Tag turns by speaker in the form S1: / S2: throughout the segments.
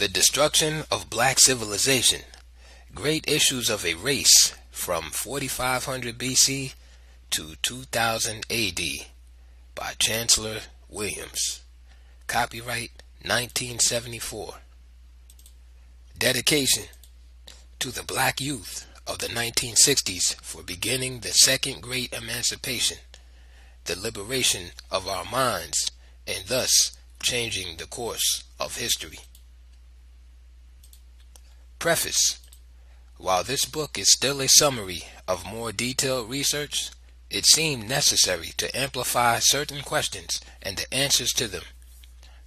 S1: The Destruction of Black Civilization, Great Issues of a Race from 4500 BC to 2000 AD by Chancellor Williams. Copyright 1974. Dedication to the black youth of the 1960s for beginning the second great emancipation, the liberation of our minds, and thus changing the course of history. Preface. While this book is still a summary of more detailed research, it seemed necessary to amplify certain questions and the answers to them.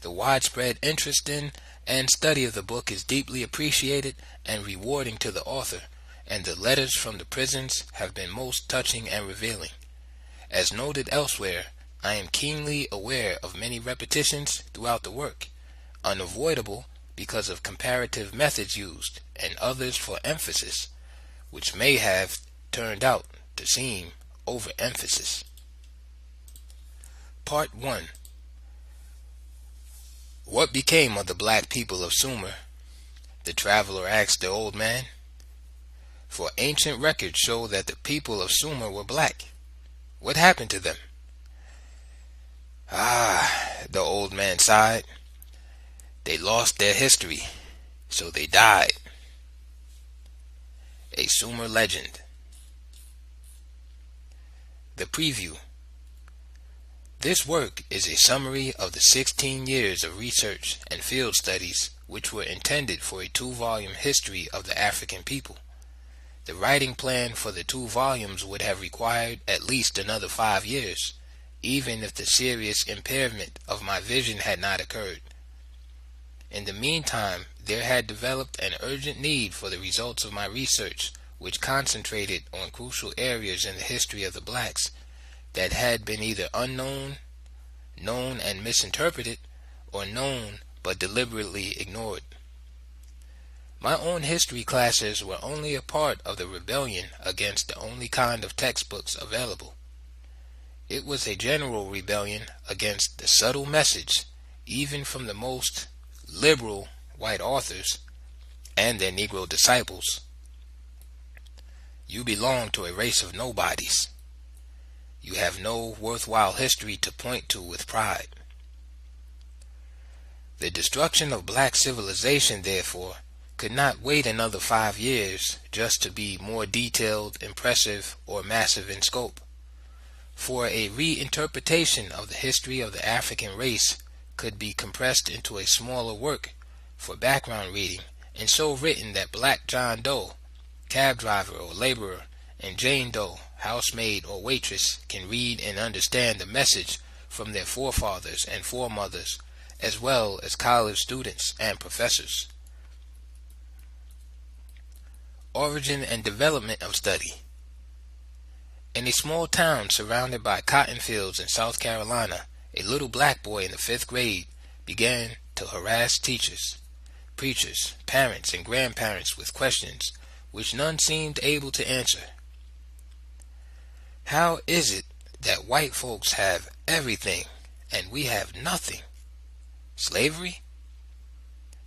S1: The widespread interest in and study of the book is deeply appreciated and rewarding to the author, and the letters from the prisons have been most touching and revealing. As noted elsewhere, I am keenly aware of many repetitions throughout the work, unavoidable because of comparative methods used, and others for emphasis, which may have turned out to seem overemphasis. Part 1. What became of the black people of Sumer? The traveler asked the old man. For ancient records show that the people of Sumer were black. What happened to them? The old man sighed. They lost their history, so they died. A Sumer legend. The preview. This work is a summary of the 16 years of research and field studies which were intended for a 2-volume history of the African people. The writing plan for the 2 volumes would have required at least another 5 years, even if the serious impairment of my vision had not occurred. In the meantime, there had developed an urgent need for the results of my research, which concentrated on crucial areas in the history of the blacks that had been either unknown, known and misinterpreted, or known but deliberately ignored. My own history classes were only a part of the rebellion against the only kind of textbooks available. It was a general rebellion against the subtle message, even from the most liberal white authors and their Negro disciples. You belong to a race of nobodies. You have no worthwhile history to point to with pride. The destruction of black civilization, therefore, could not wait another 5 years just to be more detailed, impressive, or massive in scope. For a reinterpretation of the history of the African race could be compressed into a smaller work for background reading, and so written that black John Doe, cab driver or laborer, and Jane Doe, housemaid or waitress, can read and understand the message from their forefathers and foremothers, as well as college students and professors. Origin and development of study. In a small town surrounded by cotton fields in South Carolina, a little black boy in the 5th grade began to harass teachers, preachers, parents, and grandparents with questions which none seemed able to answer. How is it that white folks have everything and we have nothing? Slavery?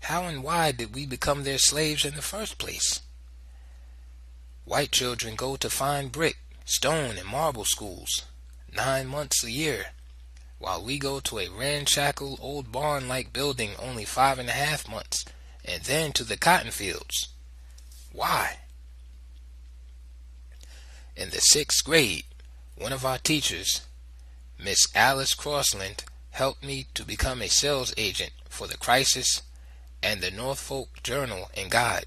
S1: How and why did we become their slaves in the first place? White children go to fine brick, stone, and marble schools 9 months a year, while we go to a ramshackle old barn-like building only 5.5 months, and then to the cotton fields. Why? In the 6th grade, one of our teachers, Miss Alice Crossland, helped me to become a sales agent for the Crisis and the Norfolk Journal and Guide.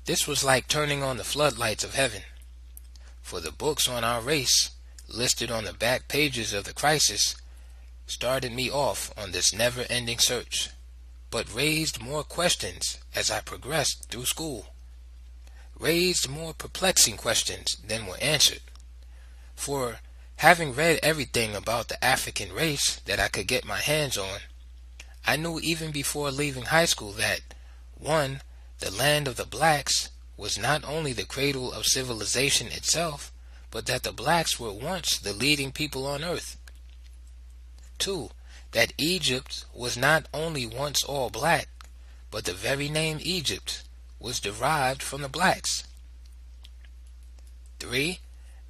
S1: This was like turning on the floodlights of heaven, for the books on our race, listed on the back pages of the Crisis, started me off on this never-ending search, but raised more questions as I progressed through school. Raised more perplexing questions than were answered. For, having read everything about the African race that I could get my hands on, I knew even before leaving high school that, 1. The land of the blacks was not only the cradle of civilization itself, but that the blacks were once the leading people on earth. 2. That Egypt was not only once all black, but the very name Egypt was derived from the blacks. 3.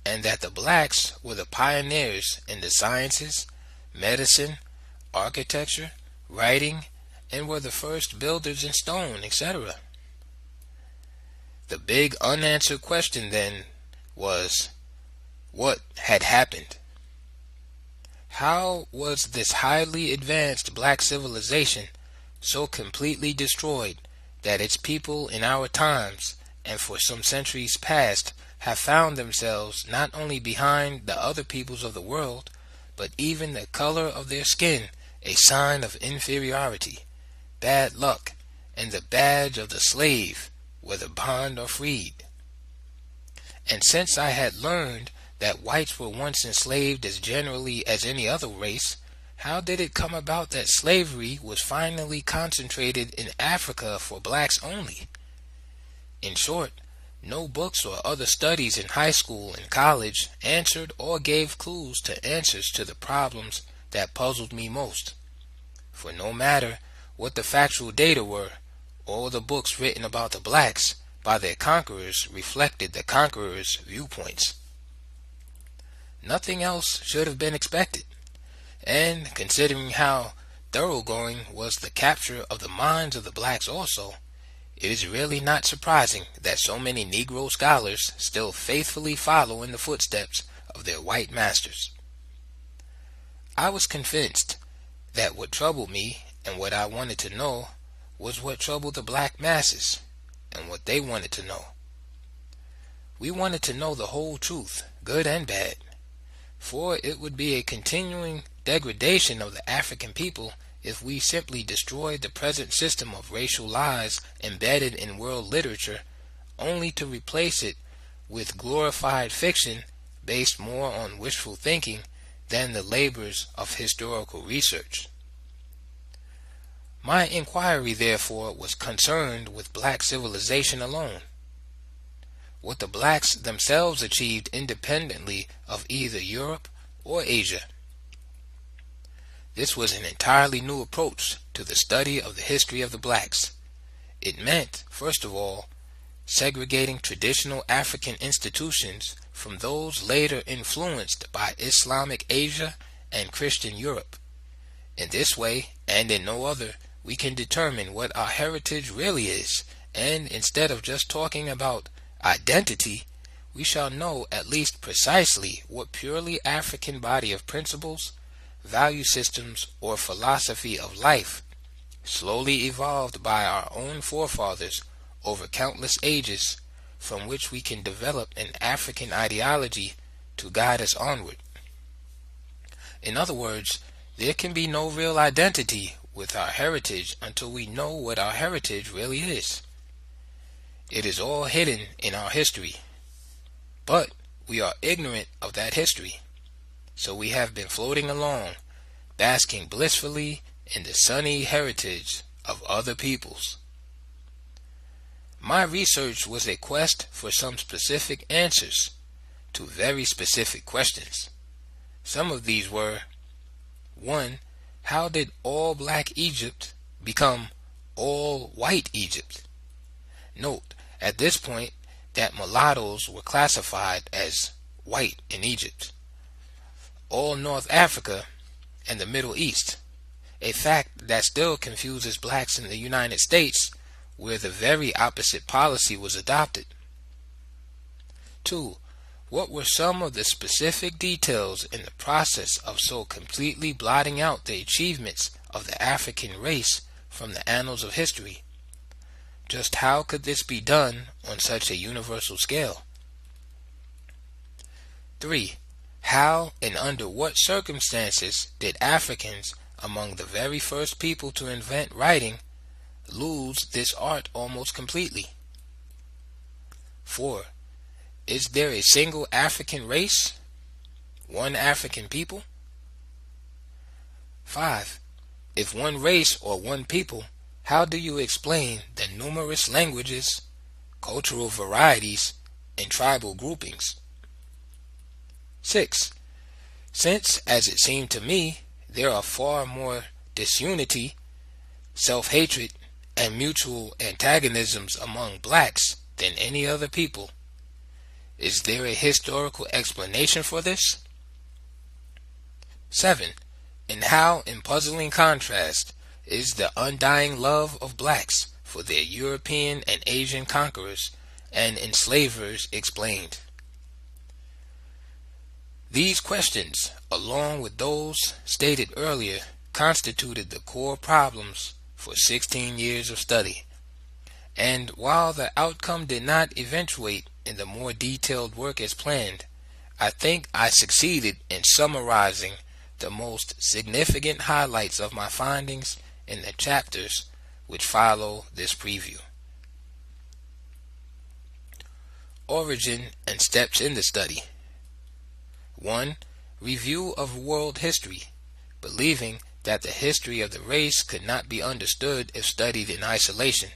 S1: And that the blacks were the pioneers in the sciences, medicine, architecture, writing, and were the first builders in stone, etc. The big unanswered question then was, what had happened? How was this highly advanced black civilization so completely destroyed that its people in our times and for some centuries past have found themselves not only behind the other peoples of the world, but even the color of their skin a sign of inferiority, bad luck, and the badge of the slave, whether bond or freed? And since I had learned that whites were once enslaved as generally as any other race, how did it come about that slavery was finally concentrated in Africa for blacks only? In short, no books or other studies in high school and college answered or gave clues to answers to the problems that puzzled me most. For no matter what the factual data were, all the books written about the blacks by their conquerors reflected the conquerors' viewpoints. Nothing else should have been expected, and considering how thoroughgoing was the capture of the minds of the blacks also, it is really not surprising that so many Negro scholars still faithfully follow in the footsteps of their white masters. I was convinced that what troubled me and what I wanted to know was what troubled the black masses and what they wanted to know. We wanted to know the whole truth, good and bad, for it would be a continuing degradation of the African people if we simply destroyed the present system of racial lies embedded in world literature only to replace it with glorified fiction based more on wishful thinking than the labors of historical research. My inquiry, therefore, was concerned with black civilization alone, what the blacks themselves achieved independently of either Europe or Asia. This was an entirely new approach to the study of the history of the blacks. It meant, first of all, segregating traditional African institutions from those later influenced by Islamic Asia and Christian Europe. In this way, and in no other, we can determine what our heritage really is, and instead of just talking about identity, we shall know at least precisely what purely African body of principles, value systems, or philosophy of life, slowly evolved by our own forefathers over countless ages, from which we can develop an African ideology to guide us onward. In other words, there can be no real identity with our heritage until we know what our heritage really is. It is all hidden in our history, but we are ignorant of that history. So we have been floating along, basking blissfully in the sunny heritage of other peoples. My research was a quest for some specific answers to very specific questions. Some of these were: 1. How did all black Egypt become all white Egypt? Note, at this point, that mulattoes were classified as white in Egypt, all North Africa, and the Middle East, a fact that still confuses blacks in the United States, where the very opposite policy was adopted. 2. What were some of the specific details in the process of so completely blotting out the achievements of the African race from the annals of history? Just how could this be done on such a universal scale? 3. How and under what circumstances did Africans, among the very first people to invent writing, lose this art almost completely? 4. Is there a single African race? One African people? 5. If one race or one people, how do you explain the numerous languages, cultural varieties, and tribal groupings? 6. Since, as it seemed to me, there are far more disunity, self-hatred, and mutual antagonisms among blacks than any other people. Is there a historical explanation for this? 7. And how, in puzzling contrast, is the undying love of blacks for their European and Asian conquerors and enslavers explained? These questions, along with those stated earlier, constituted the core problems for 16 years of study. And while the outcome did not eventuate in the more detailed work as planned, I think I succeeded in summarizing the most significant highlights of my findings in the chapters which follow this preview. Origin and steps in the study. 1. Review of world history, believing that the history of the race could not be understood if studied in isolation.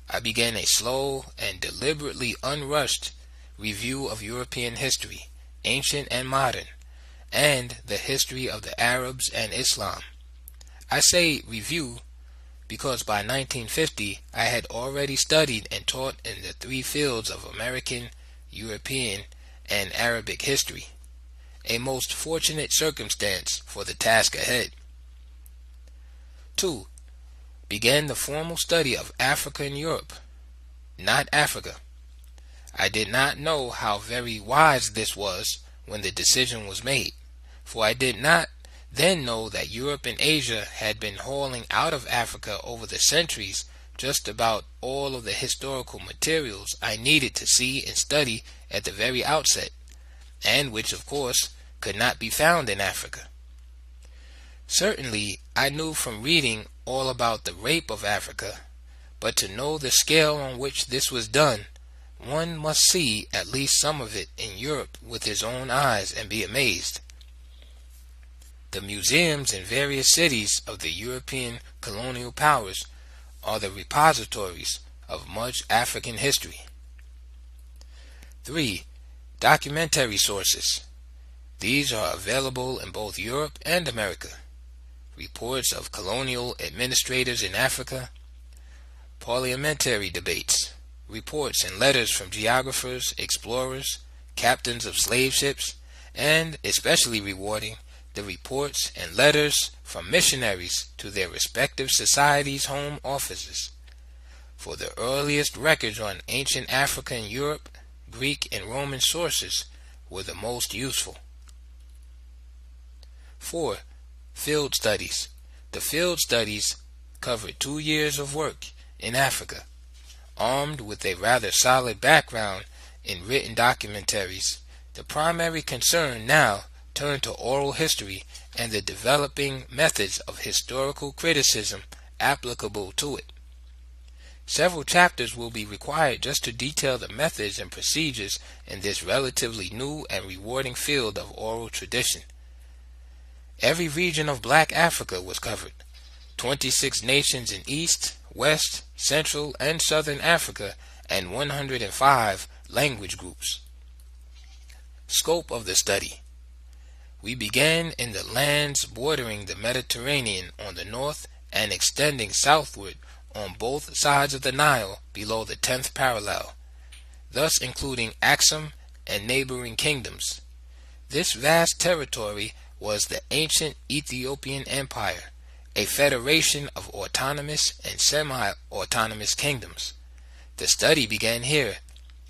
S1: I began a slow and deliberately unrushed review of European history, ancient and modern, and the history of the Arabs and Islam. I say review because by 1950 I had already studied and taught in the 3 fields of American, European, and Arabic history, a most fortunate circumstance for the task ahead. 2. Began the formal study of Africa and Europe, not Africa. I did not know how very wise this was when the decision was made, for I did not then know that Europe and Asia had been hauling out of Africa over the centuries just about all of the historical materials I needed to see and study at the very outset, and which of course could not be found in Africa. Certainly I knew from reading all about the rape of Africa, but to know the scale on which this was done, one must see at least some of it in Europe with his own eyes and be amazed. The museums in various cities of the European colonial powers are the repositories of much African history. 3. Documentary sources. These are available in both Europe and America. Reports of colonial administrators in Africa, parliamentary debates, reports and letters from geographers, explorers, captains of slave ships, and, especially rewarding, the reports and letters from missionaries to their respective societies' home offices. For the earliest records on ancient Africa and Europe, Greek and Roman sources were the most useful. 4. Field studies. The field studies covered 2 years of work in Africa. Armed with a rather solid background in written documentaries, the primary concern now turned to oral history and the developing methods of historical criticism applicable to it. Several chapters will be required just to detail the methods and procedures in this relatively new and rewarding field of oral tradition. Every region of Black Africa was covered. 26 nations in East, West, Central, and Southern Africa, and 105 language groups. Scope of the study. We began in the lands bordering the Mediterranean on the north and extending southward on both sides of the Nile below the 10th parallel, thus including Axum and neighboring kingdoms. This vast territory was the ancient Ethiopian Empire, a federation of autonomous and semi-autonomous kingdoms. The study began here,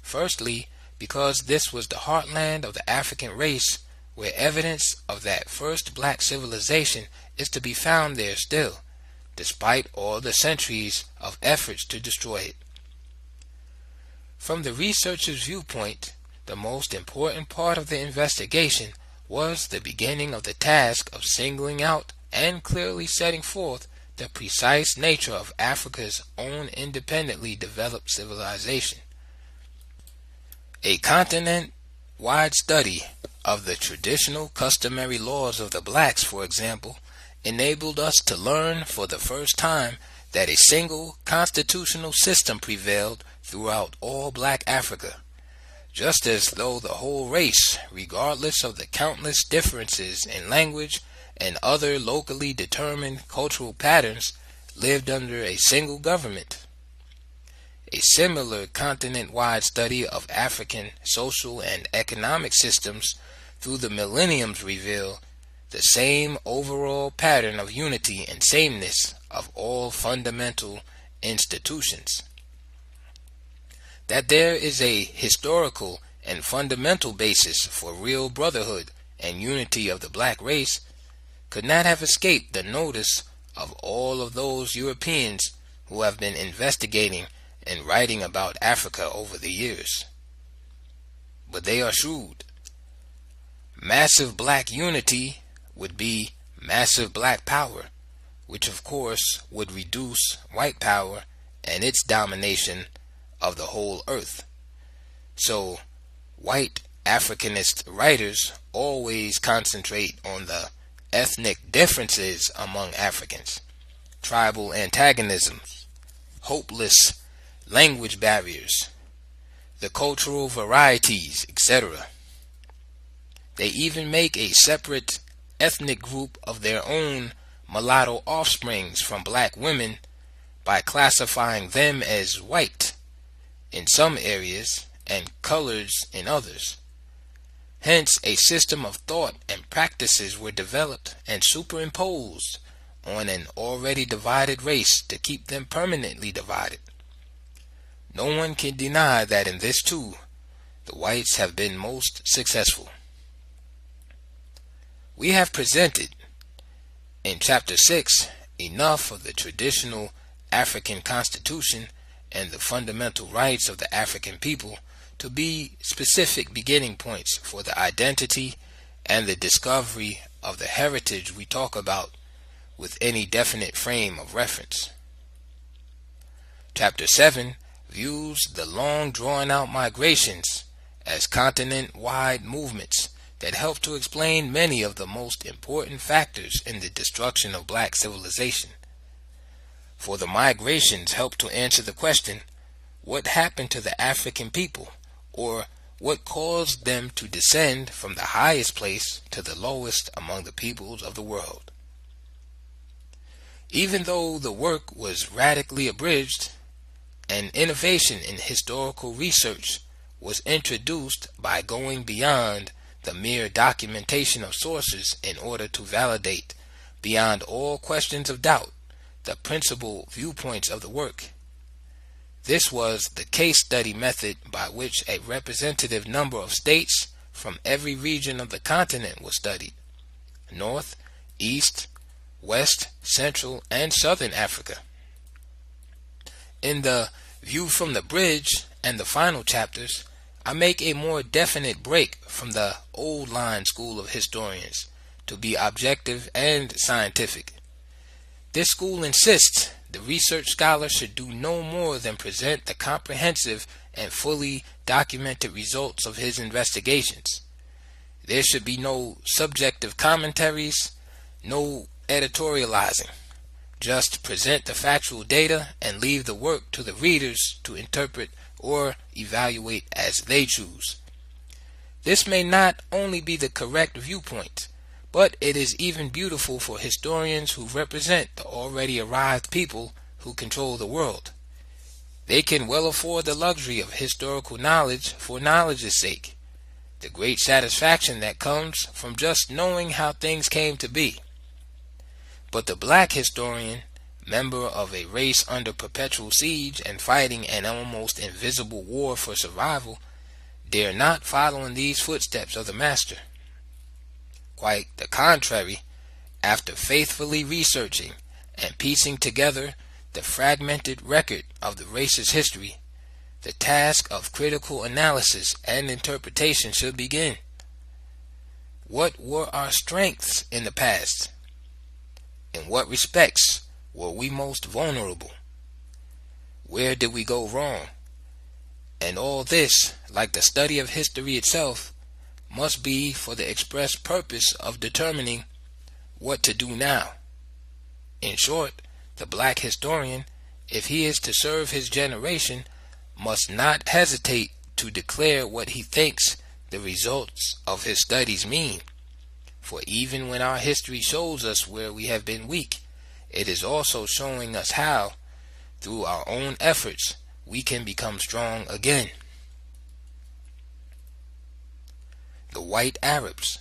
S1: firstly because this was the heartland of the African race, where evidence of that first black civilization is to be found there still, despite all the centuries of efforts to destroy it. From the researcher's viewpoint, the most important part of the investigation was the beginning of the task of singling out and clearly setting forth the precise nature of Africa's own independently developed civilization. A continent-wide study of the traditional customary laws of the blacks, for example, enabled us to learn for the first time that a single constitutional system prevailed throughout all Black Africa, just as though the whole race, regardless of the countless differences in language and other locally determined cultural patterns, lived under a single government. A similar continent-wide study of African social and economic systems through the millenniums reveal the same overall pattern of unity and sameness of all fundamental institutions. That there is a historical and fundamental basis for real brotherhood and unity of the black race could not have escaped the notice of all of those Europeans who have been investigating and writing about Africa over the years. But they are shrewd. Massive black unity would be massive black power, which of course would reduce white power and its domination of the whole earth. So, white Africanist writers always concentrate on the ethnic differences among Africans, tribal antagonisms, hopeless language barriers, the cultural varieties, etc. They even make a separate ethnic group of their own mulatto offsprings from black women by classifying them as white in some areas and colors in others. Hence, a system of thought and practices were developed and superimposed on an already divided race to keep them permanently divided. No one can deny that in this too, the whites have been most successful. We have presented in Chapter 6 enough of the traditional African Constitution and the fundamental rights of the African people to be specific beginning points for the identity and the discovery of the heritage we talk about with any definite frame of reference. Chapter 7 views the long drawn-out migrations as continent-wide movements that help to explain many of the most important factors in the destruction of black civilization. For the migrations help to answer the question, what happened to the African people, or what caused them to descend from the highest place to the lowest among the peoples of the world. Even though the work was radically abridged, an innovation in historical research was introduced by going beyond the mere documentation of sources in order to validate, beyond all questions of doubt, the principal viewpoints of the work. This was the case study method by which a representative number of states from every region of the continent was studied: North, East, West, Central, and Southern Africa. In the View from the Bridge and the final chapters, I make a more definite break from the old line school of historians to be objective and scientific. This school insists the research scholar should do no more than present the comprehensive and fully documented results of his investigations. There should be no subjective commentaries, no editorializing. Just present the factual data and leave the work to the readers to interpret or evaluate as they choose. This may not only be the correct viewpoint, but it is even beautiful for historians who represent the already arrived people who control the world. They can well afford the luxury of historical knowledge for knowledge's sake, the great satisfaction that comes from just knowing how things came to be. But the black historian, member of a race under perpetual siege and fighting an almost invisible war for survival, dare not follow in these footsteps of the master. Quite the contrary, after faithfully researching and piecing together the fragmented record of the race's history, the task of critical analysis and interpretation should begin. What were our strengths in the past? In what respects were we most vulnerable? Where did we go wrong? And all this, like the study of history itself, must be for the express purpose of determining what to do now. In short, the black historian, if he is to serve his generation, must not hesitate to declare what he thinks the results of his studies mean. For even when our history shows us where we have been weak, it is also showing us how, through our own efforts, we can become strong again. The white Arabs.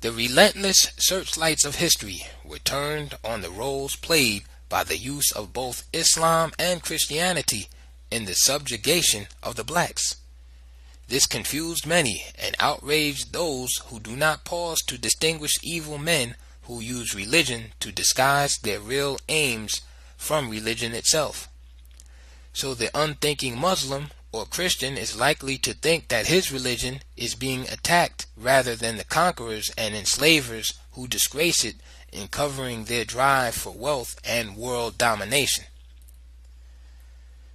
S1: The relentless searchlights of history were turned on the roles played by the use of both Islam and Christianity in the subjugation of the blacks. This confused many and outraged those who do not pause to distinguish evil men who use religion to disguise their real aims from religion itself. So the unthinking Muslim or Christian is likely to think that his religion is being attacked rather than the conquerors and enslavers who disgrace it in covering their drive for wealth and world domination.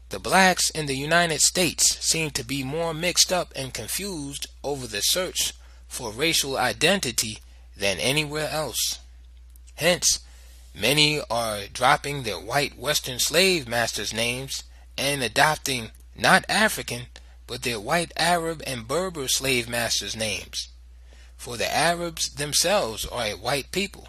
S1: The blacks in the United States seem to be more mixed up and confused over the search for racial identity than anywhere else. Hence, many are dropping their white Western slave masters' names and adopting not African, but their white Arab and Berber slave masters' names. For the Arabs themselves are a white people,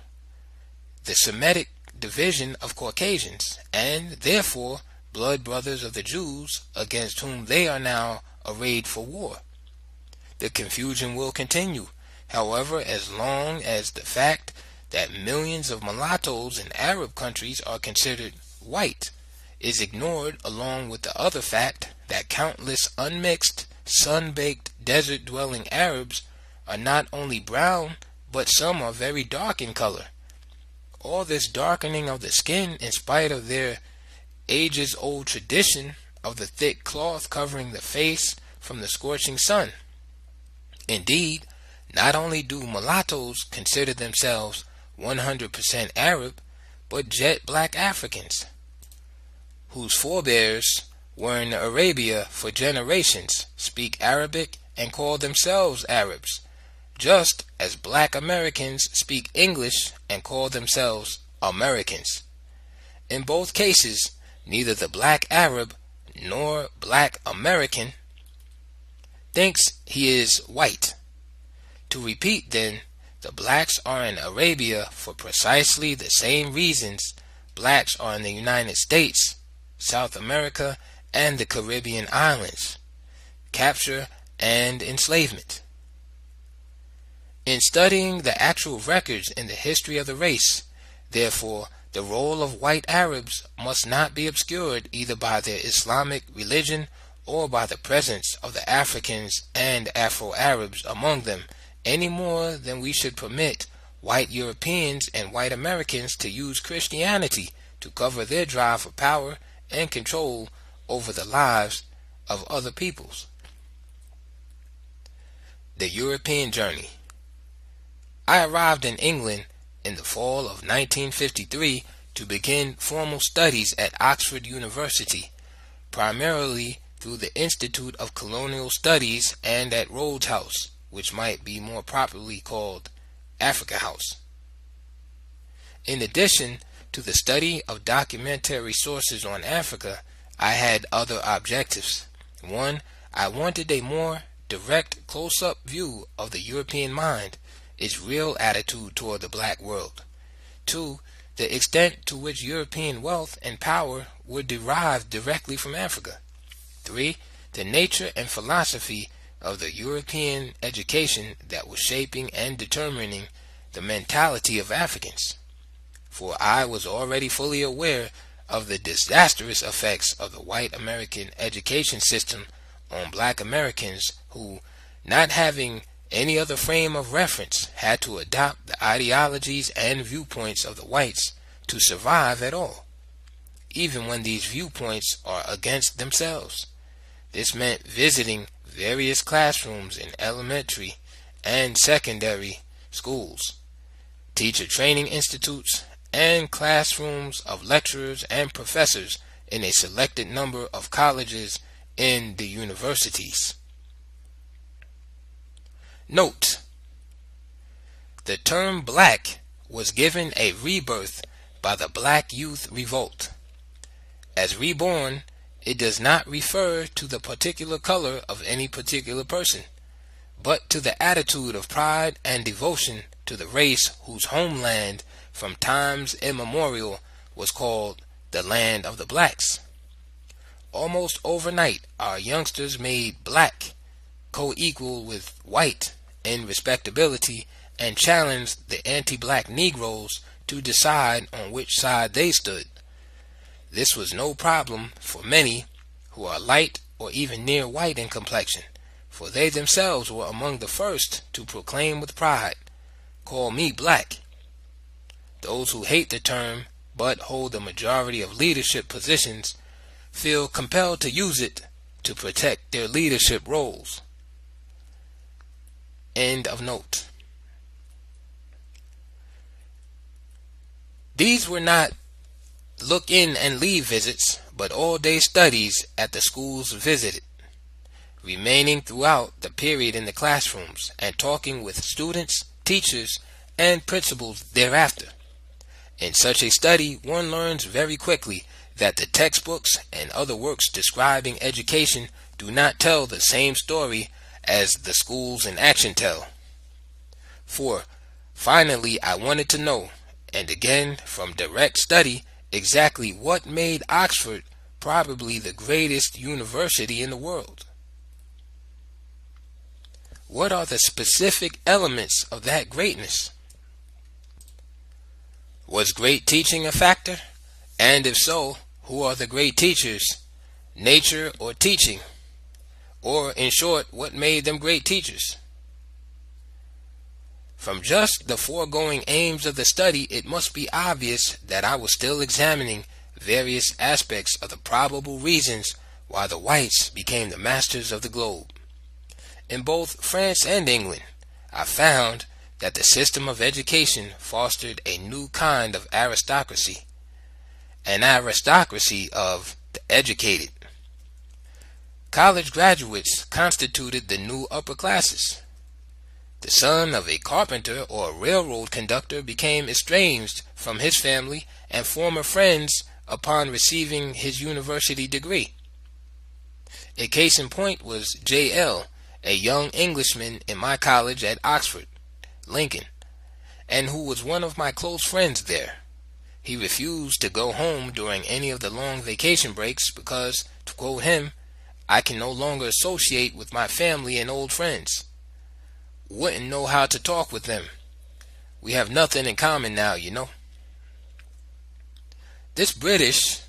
S1: the Semitic division of Caucasians, and therefore blood brothers of the Jews against whom they are now arrayed for war. The confusion will continue, however, as long as the fact that millions of mulattoes in Arab countries are considered white is ignored, along with the other fact that countless unmixed, sun-baked, desert-dwelling Arabs are not only brown, but some are very dark in color. All this darkening of the skin, in spite of their ages-old tradition of the thick cloth covering the face from the scorching sun. Indeed, not only do mulattoes consider themselves 100% Arab, but jet black Africans, whose forebears were in Arabia for generations, speak Arabic and call themselves Arabs, just as black Americans speak English and call themselves Americans. In both cases, neither the black Arab nor black American thinks he is white. To repeat then, the blacks are in Arabia for precisely the same reasons blacks are in the United States, South America, and the Caribbean islands: capture and enslavement. In studying the actual records in the history of the race, therefore, the role of white Arabs must not be obscured either by their Islamic religion or by the presence of the Africans and Afro-Arabs among them, any more than we should permit white Europeans and white Americans to use Christianity to cover their drive for power and control over the lives of other peoples. The European Journey. I arrived in England in the fall of 1953 to begin formal studies at Oxford University, primarily through the Institute of Colonial Studies and at Rhodes House, which might be more properly called Africa House. In addition to the study of documentary sources on Africa, I had other objectives. One, I wanted a more direct, close-up view of the European mind, its real attitude toward the black world. Two, the extent to which European wealth and power were derived directly from Africa. Three, the nature and philosophy of the European education that was shaping and determining the mentality of Africans. For I was already fully aware of the disastrous effects of the white American education system on black Americans who, not having any other frame of reference, had to adopt the ideologies and viewpoints of the whites to survive at all, even when these viewpoints are against themselves. This meant visiting various classrooms in elementary and secondary schools, teacher training institutes, and classrooms of lecturers and professors in a selected number of colleges in the universities. Note: the term black was given a rebirth by the Black Youth Revolt. As reborn, it does not refer to the particular color of any particular person, but to the attitude of pride and devotion to the race whose homeland from times immemorial was called the land of the blacks. Almost overnight, our youngsters made black co-equal with white in respectability and challenged the anti-black Negroes to decide on which side they stood. This was no problem for many who are light or even near white in complexion, for they themselves were among the first to proclaim with pride, "Call me black." Those who hate the term but hold the majority of leadership positions feel compelled to use it to protect their leadership roles. End of note. These were not look in and leave visits, but all-day studies at the schools visited, remaining throughout the period in the classrooms and talking with students, teachers, and principals thereafter. In such a study, one learns very quickly that the textbooks and other works describing education do not tell the same story as the schools in action tell. For, finally, I wanted to know, and again from direct study, exactly what made Oxford probably the greatest university in the world. What are the specific elements of that greatness? Was great teaching a factor? And if so, who are the great teachers? Nature or teaching? Or, in short, what made them great teachers? From just the foregoing aims of the study, it must be obvious that I was still examining various aspects of the probable reasons why the whites became the masters of the globe. In both France and England, I found that the system of education fostered a new kind of aristocracy, an aristocracy of the educated. College graduates constituted the new upper classes. The son of a carpenter or a railroad conductor became estranged from his family and former friends upon receiving his university degree. A case in point was J.L., a young Englishman in my college at Oxford, Lincoln, and who was one of my close friends there. He refused to go home during any of the long vacation breaks because, to quote him, "I can no longer associate with my family and old friends. Wouldn't know how to talk with them. We have nothing in common now, you know." This British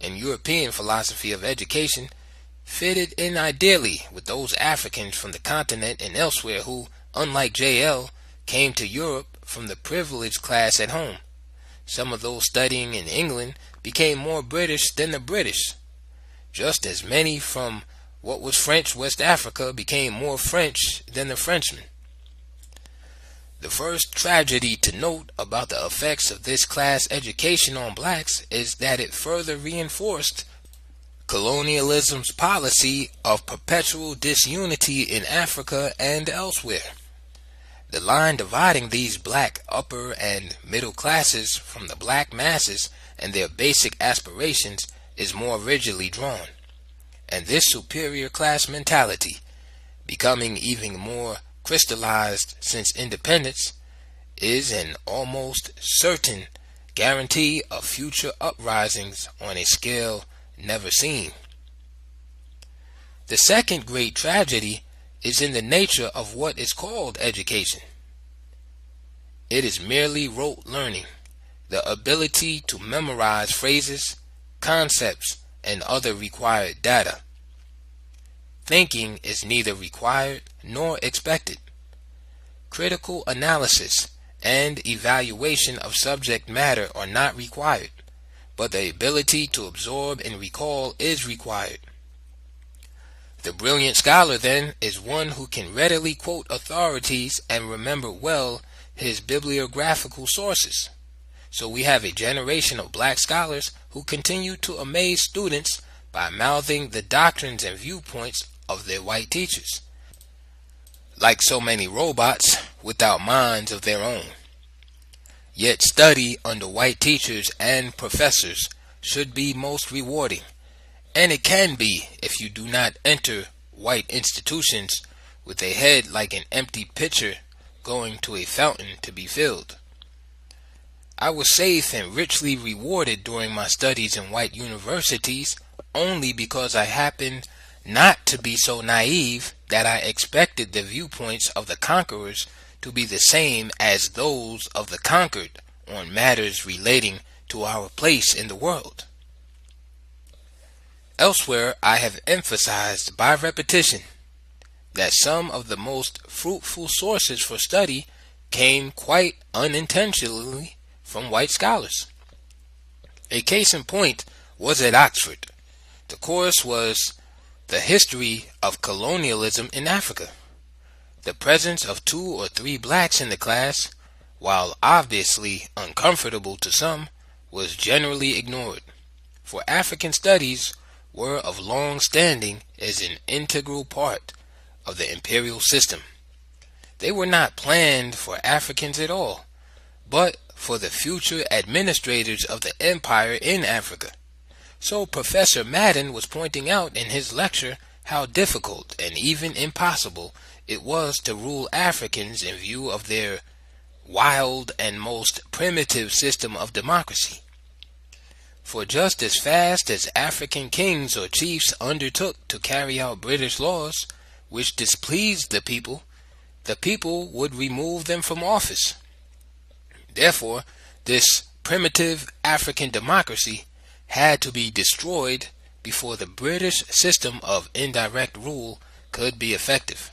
S1: and European philosophy of education fitted in ideally with those Africans from the continent and elsewhere who, unlike J.L., came to Europe from the privileged class at home. Some of those studying in England became more British than the British, just as many from what was French West Africa became more French than the Frenchmen. The first tragedy to note about the effects of this class education on blacks is that it further reinforced colonialism's policy of perpetual disunity in Africa and elsewhere. The line dividing these black upper and middle classes from the black masses and their basic aspirations is more rigidly drawn, and this superior class mentality, becoming even more crystallized since independence, is an almost certain guarantee of future uprisings on a scale never seen. The second great tragedy is in the nature of what is called education. It is merely rote learning, the ability to memorize phrases, concepts, and other required data. Thinking is neither required nor expected. Critical analysis and evaluation of subject matter are not required, but the ability to absorb and recall is required. The brilliant scholar, then, is one who can readily quote authorities and remember well his bibliographical sources. So we have a generation of black scholars who continue to amaze students by mouthing the doctrines and viewpoints of their white teachers, like so many robots without minds of their own. Yet study under white teachers and professors should be most rewarding, and it can be if you do not enter white institutions with a head like an empty pitcher going to a fountain to be filled. I was safe and richly rewarded during my studies in white universities only because I happened not to be so naive that I expected the viewpoints of the conquerors to be the same as those of the conquered on matters relating to our place in the world. Elsewhere, I have emphasized by repetition that some of the most fruitful sources for study came quite unintentionally from white scholars. A case in point was at Oxford. The course was The History of Colonialism in Africa. The presence of 2 or 3 blacks in the class, while obviously uncomfortable to some, was generally ignored, for African studies were of long standing as an integral part of the imperial system. They were not planned for Africans at all, but for the future administrators of the empire in Africa. So Professor Madden was pointing out in his lecture how difficult and even impossible it was to rule Africans in view of their wild and most primitive system of democracy. For just as fast as African kings or chiefs undertook to carry out British laws which displeased the people would remove them from office. Therefore, this primitive African democracy had to be destroyed before the British system of indirect rule could be effective.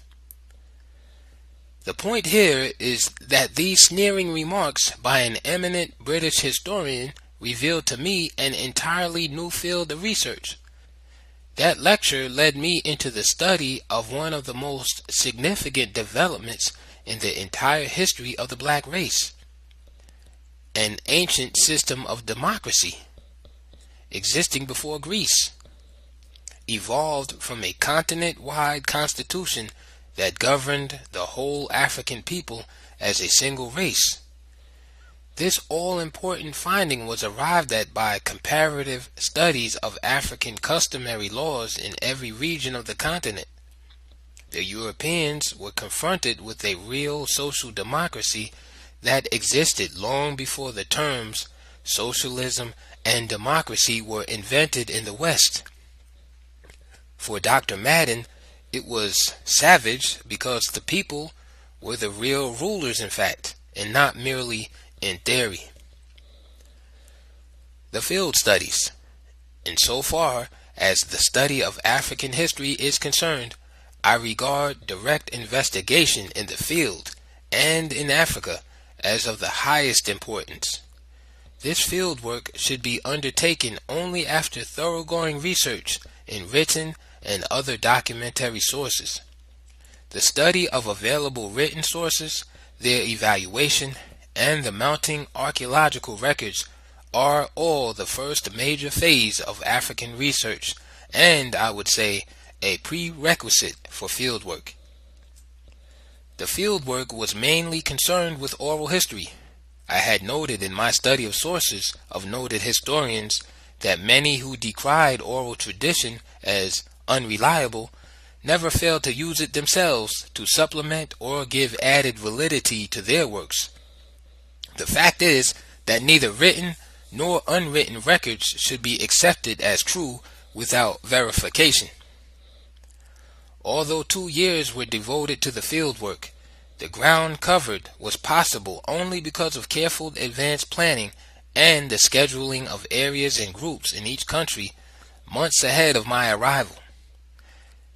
S1: The point here is that these sneering remarks by an eminent British historian revealed to me an entirely new field of research. That lecture led me into the study of one of the most significant developments in the entire history of the black race, an ancient system of democracy existing before Greece, evolved from a continent-wide constitution that governed the whole African people as a single race. This all-important finding was arrived at by comparative studies of African customary laws in every region of the continent. The Europeans were confronted with a real social democracy that existed long before the terms socialism and democracy were invented in the West. For Dr. Madden, it was savage because the people were the real rulers, in fact, and not merely in theory. The field studies. Insofar as the study of African history is concerned, I regard direct investigation in the field and in Africa as of the highest importance. This field work should be undertaken only after thoroughgoing research in written and other documentary sources. The study of available written sources, their evaluation, and the mounting archaeological records are all the first major phase of African research, and I would say a prerequisite for fieldwork. The fieldwork was mainly concerned with oral history. I had noted in my study of sources of noted historians that many who decried oral tradition as unreliable never failed to use it themselves to supplement or give added validity to their works. The fact is that neither written nor unwritten records should be accepted as true without verification. Although 2 years were devoted to the fieldwork, the ground covered was possible only because of careful advanced planning and the scheduling of areas and groups in each country months ahead of my arrival.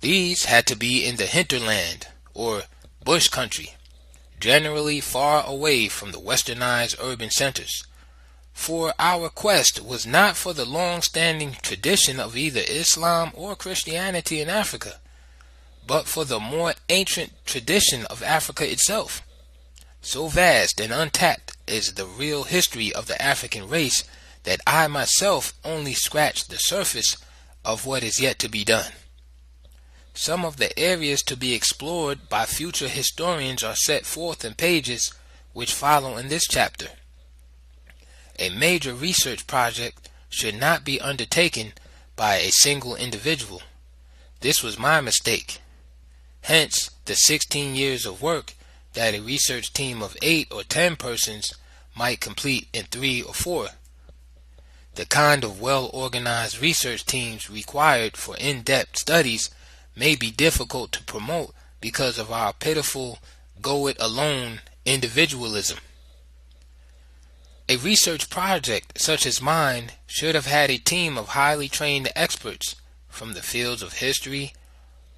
S1: These had to be in the hinterland, or bush country, generally far away from the westernized urban centers. For our quest was not for the long-standing tradition of either Islam or Christianity in Africa, but for the more ancient tradition of Africa itself. So vast and untapped is the real history of the African race that I myself only scratched the surface of what is yet to be done. Some of the areas to be explored by future historians are set forth in pages which follow in this chapter. A major research project should not be undertaken by a single individual. This was my mistake. Hence, the 16 years of work that a research team of 8 or 10 persons might complete in 3 or 4. The kind of well-organized research teams required for in-depth studies may be difficult to promote because of our pitiful go-it-alone individualism. A research project such as mine should have had a team of highly trained experts from the fields of history,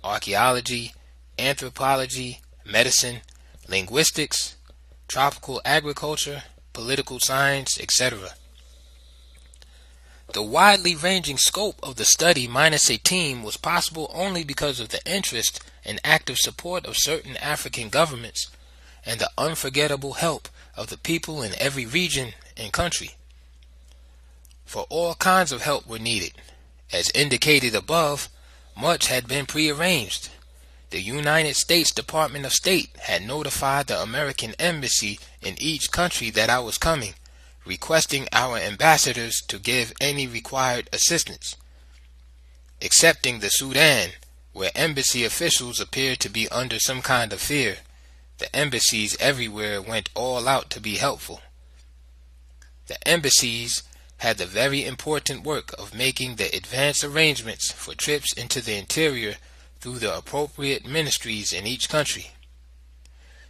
S1: archaeology, anthropology, medicine, linguistics, tropical agriculture, political science, etc. The widely ranging scope of the study minus a team was possible only because of the interest and active support of certain African governments and the unforgettable help of the people in every region and country. For all kinds of help were needed. As indicated above, much had been prearranged. The United States Department of State had notified the American embassy in each country that I was coming, requesting our ambassadors to give any required assistance. Excepting the Sudan, where embassy officials appeared to be under some kind of fear, the embassies everywhere went all out to be helpful. The embassies had the very important work of making the advance arrangements for trips into the interior through the appropriate ministries in each country.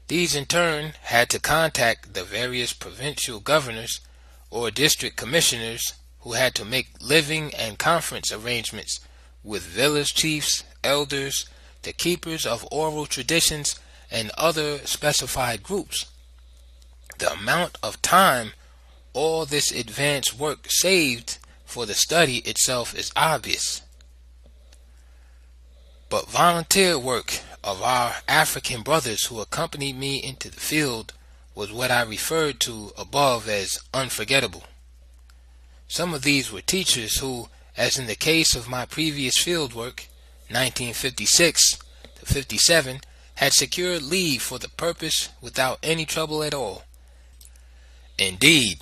S1: These in turn had to contact the various provincial governors or district commissioners who had to make living and conference arrangements with village chiefs, elders, the keepers of oral traditions, and other specified groups. The amount of time all this advance work saved for the study itself is obvious. But volunteer work of our African brothers who accompanied me into the field was what I referred to above as unforgettable. Some of these were teachers who, as in the case of my previous field work, 1956 to 57, had secured leave for the purpose without any trouble at all. Indeed,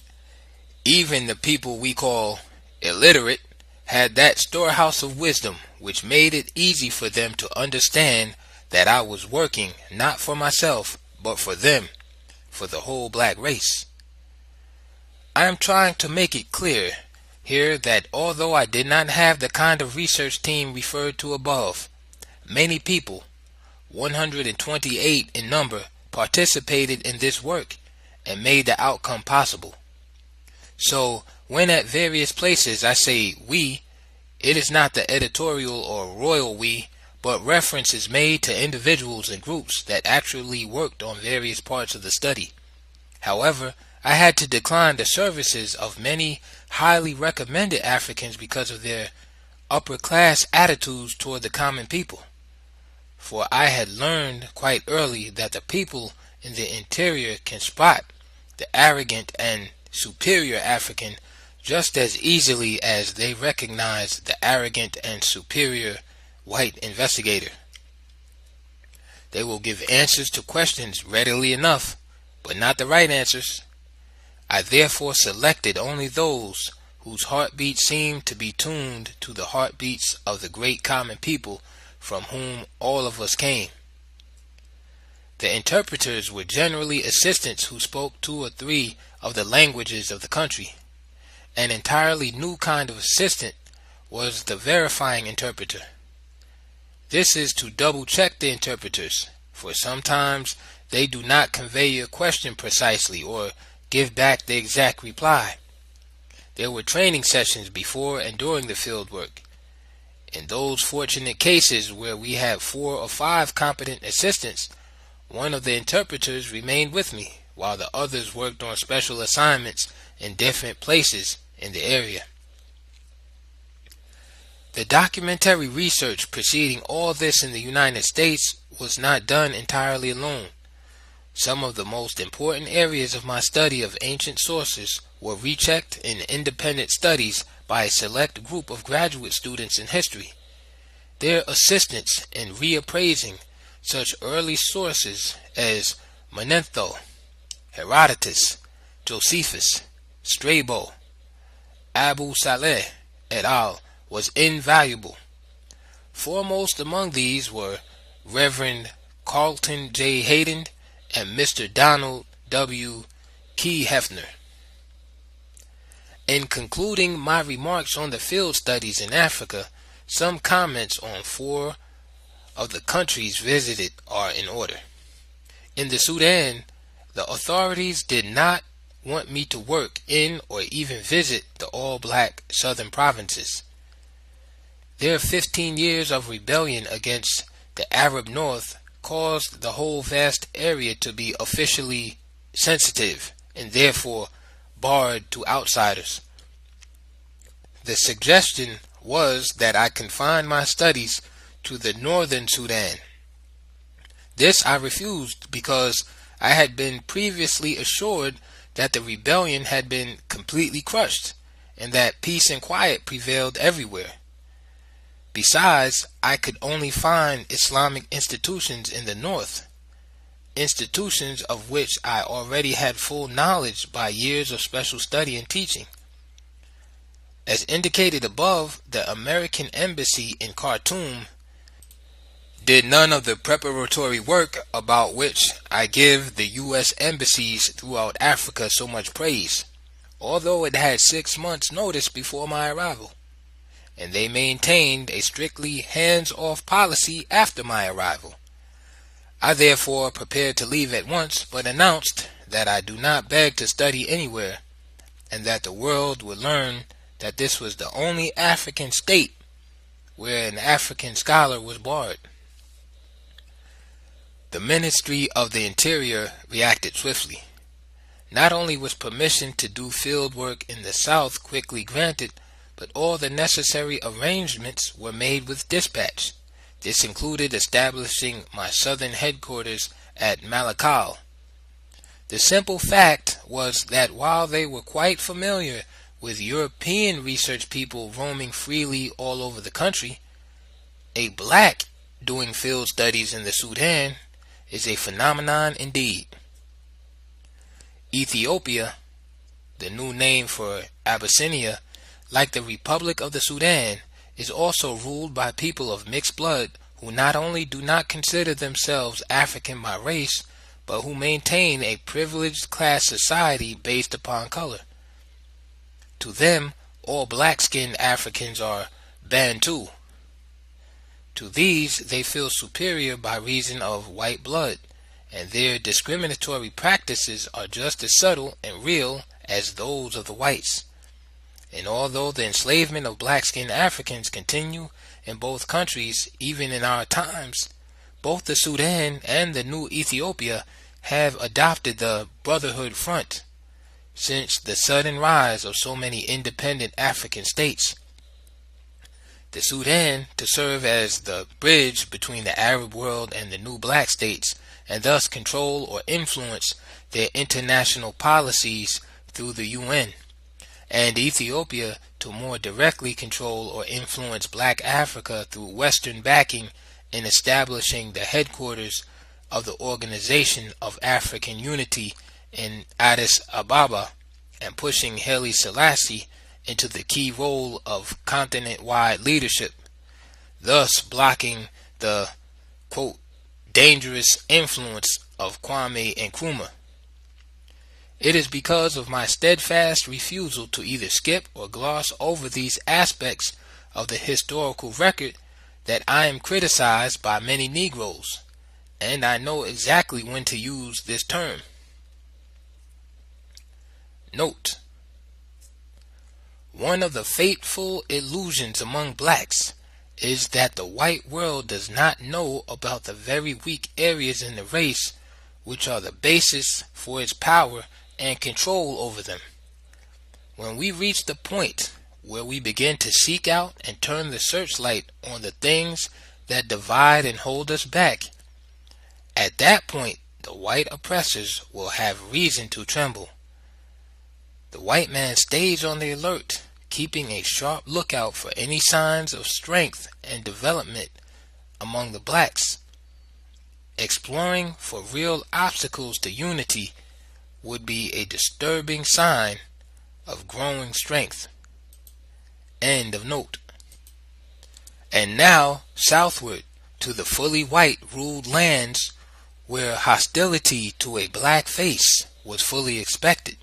S1: even the people we call illiterate had that storehouse of wisdom which made it easy for them to understand that I was working not for myself, but for them, for the whole black race. I am trying to make it clear here that although I did not have the kind of research team referred to above, many people, 128 in number, participated in this work and made the outcome possible. So, when at various places I say we, it is not the editorial or royal we, but reference is made to individuals and groups that actually worked on various parts of the study. However, I had to decline the services of many highly recommended Africans because of their upper-class attitudes toward the common people. For I had learned quite early that the people in the interior can spot the arrogant and superior African just as easily as they recognize the arrogant and superior white investigator. They will give answers to questions readily enough, but not the right answers. I therefore selected only those whose heartbeats seemed to be tuned to the heartbeats of the great common people from whom all of us came. The interpreters were generally assistants who spoke 2 or 3 of the languages of the country. An entirely new kind of assistant was the verifying interpreter. This is to double-check the interpreters, for sometimes they do not convey your question precisely or give back the exact reply. There were training sessions before and during the field work. In those fortunate cases where we had 4 or 5 competent assistants, one of the interpreters remained with me, while the others worked on special assignments in different places in the area. The documentary research preceding all this in the United States was not done entirely alone. Some of the most important areas of my study of ancient sources were rechecked in independent studies by a select group of graduate students in history. Their assistance in reappraising such early sources as Manetho, Herodotus, Josephus, Strabo, Abu Saleh et al. Was invaluable. Foremost among these were Reverend Carlton J. Hayden and Mr. Donald W. Key Hefner. In concluding my remarks on the field studies in Africa, some comments on 4 of the countries visited are in order. In the Sudan, the authorities did not want me to work in or even visit the all-black southern provinces. Their 15 years of rebellion against the Arab North caused the whole vast area to be officially sensitive and therefore barred to outsiders. The suggestion was that I confine my studies to the northern Sudan. This I refused because I had been previously assured that the rebellion had been completely crushed and that peace and quiet prevailed everywhere. Besides, I could only find Islamic institutions in the north, institutions of which I already had full knowledge by years of special study and teaching. As indicated above, the American Embassy in Khartoum did none of the preparatory work about which I give the U.S. embassies throughout Africa so much praise, although it had 6 months' notice before my arrival, and they maintained a strictly hands-off policy after my arrival. I therefore prepared to leave at once, but announced that I do not beg to study anywhere, and that the world would learn that this was the only African state where an African scholar was barred. The Ministry of the Interior reacted swiftly. Not only was permission to do field work in the South quickly granted, but all the necessary arrangements were made with dispatch. This included establishing my southern headquarters at Malakal. The simple fact was that while they were quite familiar with European research people roaming freely all over the country, a black doing field studies in the Sudan is a phenomenon indeed. Ethiopia, the new name for Abyssinia, like the Republic of the Sudan, is also ruled by people of mixed blood who not only do not consider themselves African by race, but who maintain a privileged class society based upon color. To them, all black-skinned Africans are Bantu. To these, they feel superior by reason of white blood, and their discriminatory practices are just as subtle and real as those of the whites. And although the enslavement of black-skinned Africans continue in both countries, even in our times, both the Sudan and the new Ethiopia have adopted the Brotherhood Front since the sudden rise of so many independent African states. The Sudan, to serve as the bridge between the Arab world and the new black states, and thus control or influence their international policies through the UN, and Ethiopia to more directly control or influence black Africa through Western backing in establishing the headquarters of the Organization of African Unity in Addis Ababa, and pushing Haile Selassie into the key role of continent-wide leadership, thus blocking the, quote, dangerous influence of Kwame Nkrumah. It is because of my steadfast refusal to either skip or gloss over these aspects of the historical record that I am criticized by many Negroes, and I know exactly when to use this term. Note: one of the fateful illusions among blacks is that the white world does not know about the very weak areas in the race which are the basis for its power and control over them. When we reach the point where we begin to seek out and turn the searchlight on the things that divide and hold us back, at that point the white oppressors will have reason to tremble. The white man stays on the alert, keeping a sharp lookout for any signs of strength and development among the blacks. Exploring for real obstacles to unity would be a disturbing sign of growing strength. End of note. And now southward to the fully white ruled lands where hostility to a black face was fully expected: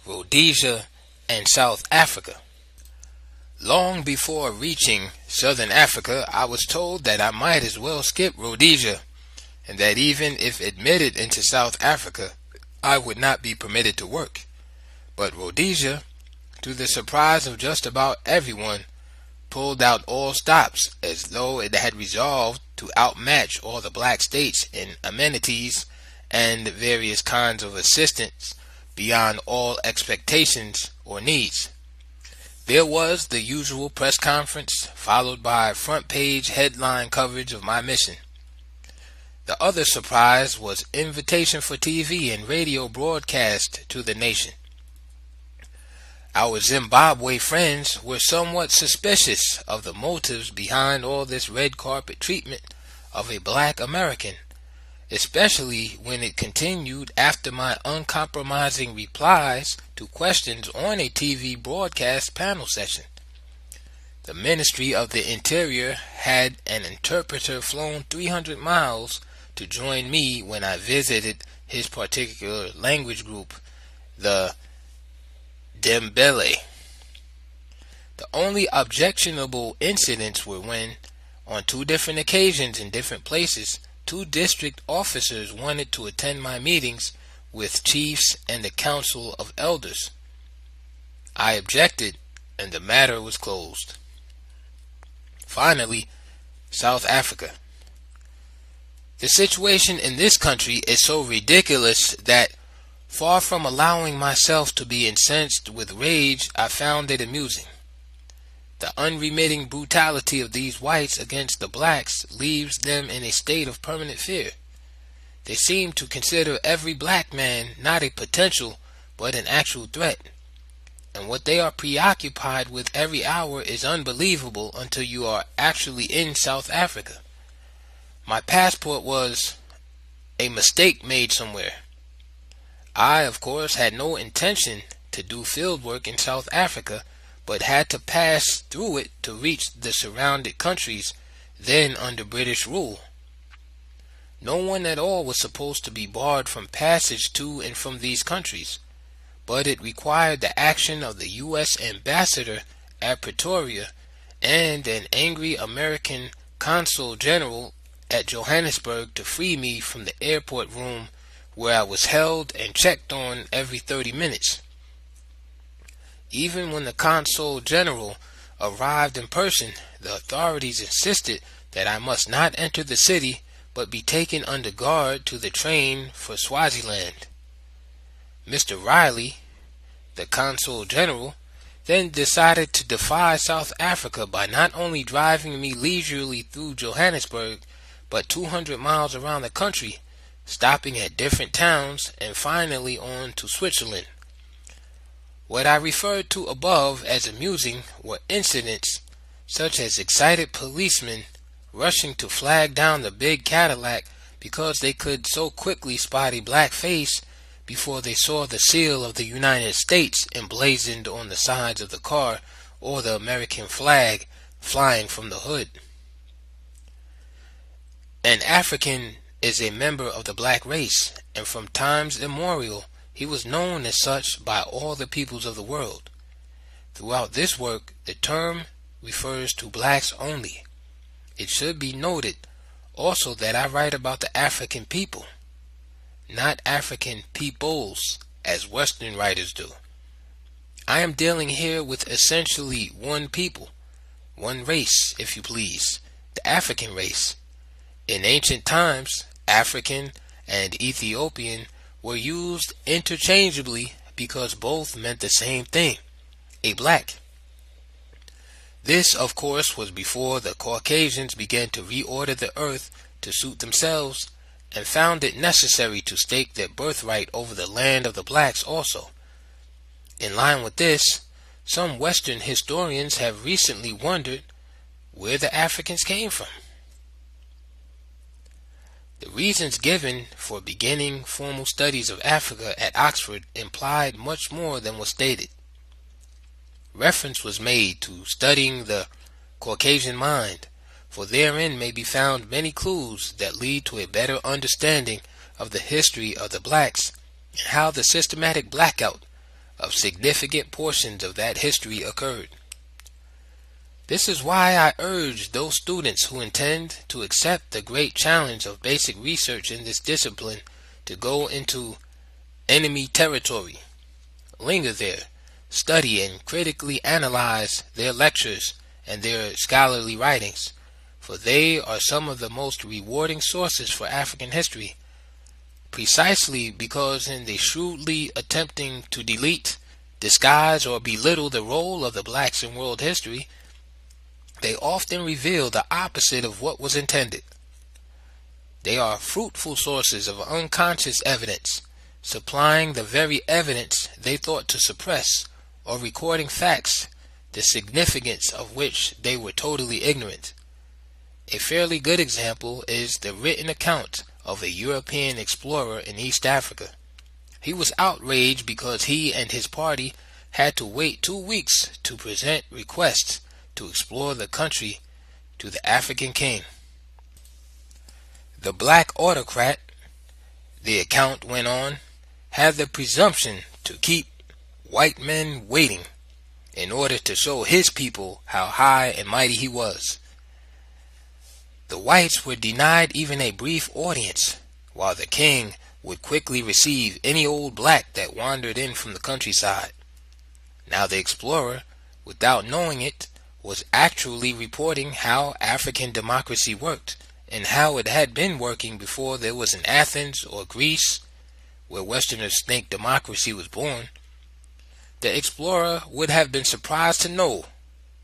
S1: Rhodesia and South Africa. Long before reaching Southern Africa, I was told that I might as well skip Rhodesia, and that even if admitted into South Africa, I would not be permitted to work. But Rhodesia, to the surprise of just about everyone, pulled out all stops, as though it had resolved to outmatch all the black states in amenities and various kinds of assistance beyond all expectations or needs. There was the usual press conference, followed by front-page headline coverage of my mission. The other surprise was invitation for TV and radio broadcast to the nation. Our Zimbabwe friends were somewhat suspicious of the motives behind all this red carpet treatment of a black American, especially when it continued after my uncompromising replies to questions on a TV broadcast panel session. The Ministry of the Interior had an interpreter flown 300 miles to join me when I visited his particular language group, the Dembele. The only objectionable incidents were when, on 2 different occasions in different places, 2 district officers wanted to attend my meetings with chiefs and the council of elders. I objected, and the matter was closed. Finally, South Africa. The situation in this country is so ridiculous that, far from allowing myself to be incensed with rage, I found it amusing. The unremitting brutality of these whites against the blacks leaves them in a state of permanent fear. They seem to consider every black man not a potential but an actual threat, and what they are preoccupied with every hour is unbelievable until you are actually in South Africa. My passport was a mistake made somewhere. I, of course, had no intention to do field work in South Africa, but had to pass through it to reach the surrounding countries then under British rule. No one at all was supposed to be barred from passage to and from these countries, but it required the action of the U.S. ambassador at Pretoria and an angry American consul general at Johannesburg to free me from the airport room where I was held and checked on every 30 minutes. Even when the consul general arrived in person, the authorities insisted that I must not enter the city but be taken under guard to the train for Swaziland. Mr. Riley, the consul general, then decided to defy South Africa by not only driving me leisurely through Johannesburg, but 200 miles around the country, stopping at different towns and finally on to Switzerland. What I referred to above as amusing were incidents such as excited policemen rushing to flag down the big Cadillac because they could so quickly spot a black face before they saw the seal of the United States emblazoned on the sides of the car or the American flag flying from the hood. An African is a member of the black race, and from times immemorial he was known as such by all the peoples of the world. Throughout this work, the term refers to blacks only. It should be noted also that I write about the African people, not African peoples, as Western writers do. I am dealing here with essentially one people, one race, if you please, the African race. In ancient times, African and Ethiopian were used interchangeably because both meant the same thing, a black. This, of course, was before the Caucasians began to reorder the earth to suit themselves and found it necessary to stake their birthright over the land of the blacks also. In line with this, some Western historians have recently wondered where the Africans came from. The reasons given for beginning formal studies of Africa at Oxford implied much more than was stated. Reference was made to studying the Caucasian mind, for therein may be found many clues that lead to a better understanding of the history of the blacks and how the systematic blackout of significant portions of that history occurred. This is why I urge those students who intend to accept the great challenge of basic research in this discipline to go into enemy territory, linger there, study and critically analyze their lectures and their scholarly writings, for they are some of the most rewarding sources for African history, precisely because in the shrewdly attempting to delete, disguise, or belittle the role of the blacks in world history, they often reveal the opposite of what was intended. They are fruitful sources of unconscious evidence, supplying the very evidence they thought to suppress, or recording facts, the significance of which they were totally ignorant. A fairly good example is the written account of a European explorer in East Africa. He was outraged because he and his party had to wait 2 weeks to present requests to explore the country to the African king. The black autocrat, the account went on, had the presumption to keep white men waiting in order to show his people how high and mighty he was. The whites were denied even a brief audience, while the king would quickly receive any old black that wandered in from the countryside. Now the explorer, without knowing it, was actually reporting how African democracy worked, and how it had been working before there was an Athens or Greece, where Westerners think democracy was born. The explorer would have been surprised to know,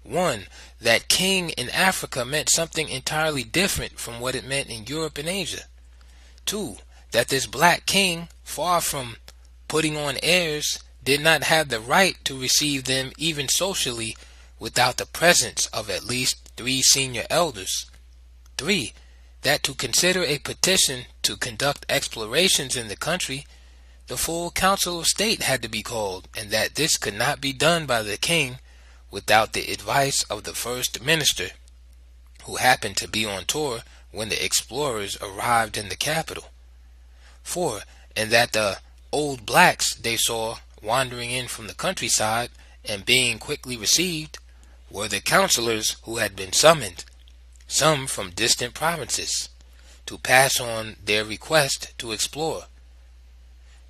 S1: 1, that king in Africa meant something entirely different from what it meant in Europe and Asia. 2, that this black king, far from putting on airs, did not have the right to receive them even socially without the presence of at least 3 senior elders. 3, that to consider a petition to conduct explorations in the country, the full Council of State had to be called, and that this could not be done by the king without the advice of the first minister, who happened to be on tour when the explorers arrived in the capital. 4, and that the old blacks they saw wandering in from the countryside and being quickly received were the counselors who had been summoned, some from distant provinces, to pass on their request to explore.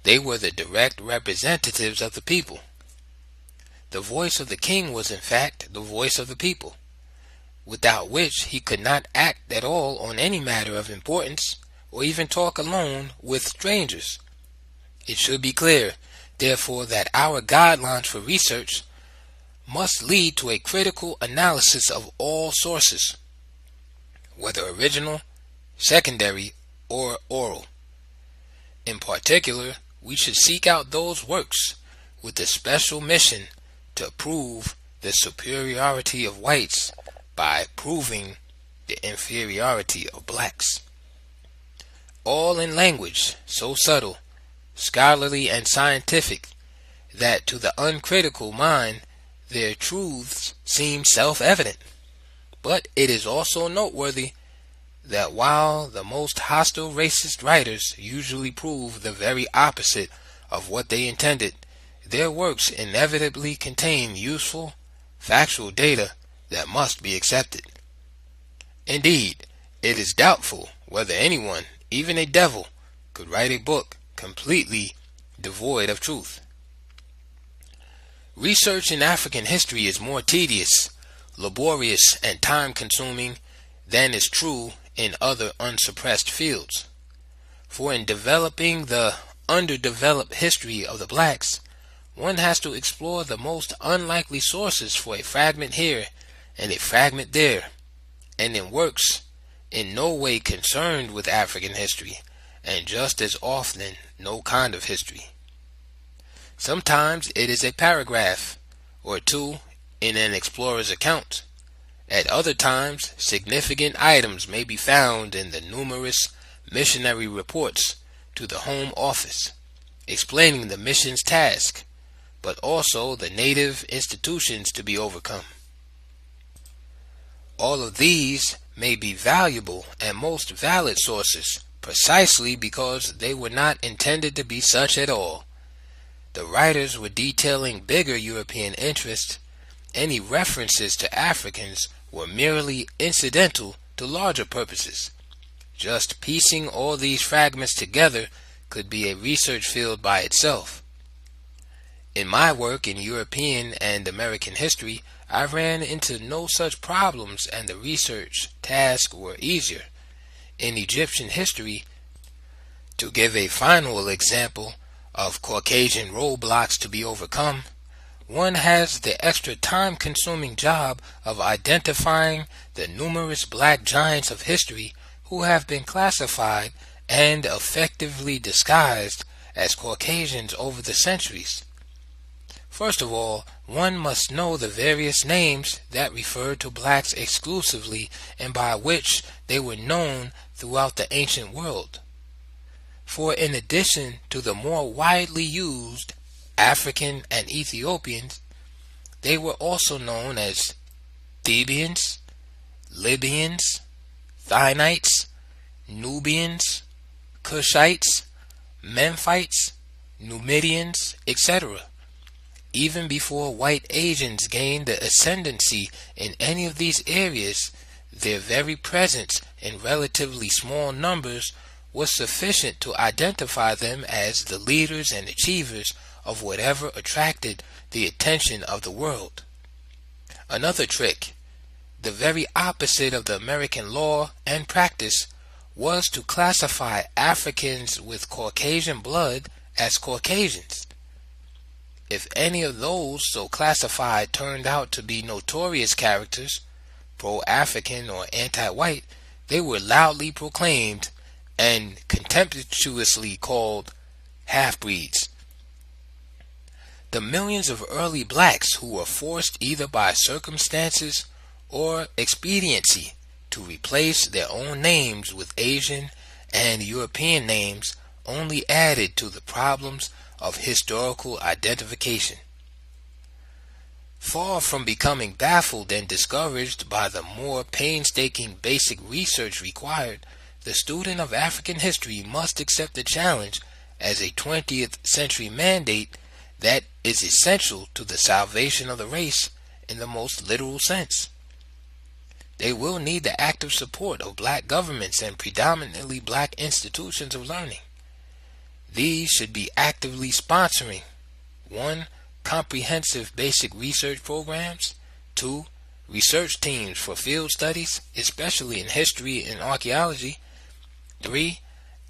S1: They were the direct representatives of the people. The voice of the king was in fact the voice of the people, without which he could not act at all on any matter of importance, or even talk alone with strangers. It should be clear, therefore, that our guidelines for research must lead to a critical analysis of all sources, whether original, secondary, or oral. In particular, we should seek out those works with the special mission to prove the superiority of whites by proving the inferiority of blacks. All in language so subtle, scholarly, and scientific that to the uncritical mind their truths seem self-evident. But it is also noteworthy that while the most hostile racist writers usually prove the very opposite of what they intended, their works inevitably contain useful, factual data that must be accepted. Indeed, it is doubtful whether anyone, even a devil, could write a book completely devoid of truth. Research in African history is more tedious, laborious, and time-consuming than is true in other unsuppressed fields. For in developing the underdeveloped history of the blacks, one has to explore the most unlikely sources for a fragment here and a fragment there, and in works in no way concerned with African history, and just as often no kind of history. Sometimes it is a paragraph or 2 in an explorer's account. At other times, significant items may be found in the numerous missionary reports to the Home Office, explaining the mission's task, but also the native institutions to be overcome. All of these may be valuable and most valid sources precisely because they were not intended to be such at all. The writers were detailing bigger European interests. Any references to Africans were merely incidental to larger purposes. Just piecing all these fragments together could be a research field by itself. In my work in European and American history, I ran into no such problems and the research tasks were easier. In Egyptian history, to give a final example of Caucasian roadblocks to be overcome, one has the extra time-consuming job of identifying the numerous black giants of history who have been classified and effectively disguised as Caucasians over the centuries. First of all, one must know the various names that refer to blacks exclusively and by which they were known throughout the ancient world. For in addition to the more widely used African and Ethiopians, they were also known as Thebians, Libyans, Thynites, Nubians, Cushites, Memphites, Numidians, etc. Even before white Asians gained the ascendancy in any of these areas, their very presence in relatively small numbers was sufficient to identify them as the leaders and achievers of whatever attracted the attention of the world. Another trick, the very opposite of the American law and practice, was to classify Africans with Caucasian blood as Caucasians. If any of those so classified turned out to be notorious characters, pro-African or anti-white, they were loudly proclaimed and contemptuously called half-breeds. The millions of early blacks who were forced either by circumstances or expediency to replace their own names with Asian and European names only added to the problems of historical identification. Far from becoming baffled and discouraged by the more painstaking basic research required, the student of African history must accept the challenge as a 20th century mandate that is essential to the salvation of the race in the most literal sense. They will need the active support of black governments and predominantly black institutions of learning. These should be actively sponsoring 1. Comprehensive basic research programs, 2. Research teams for field studies, especially in history and archaeology, 3.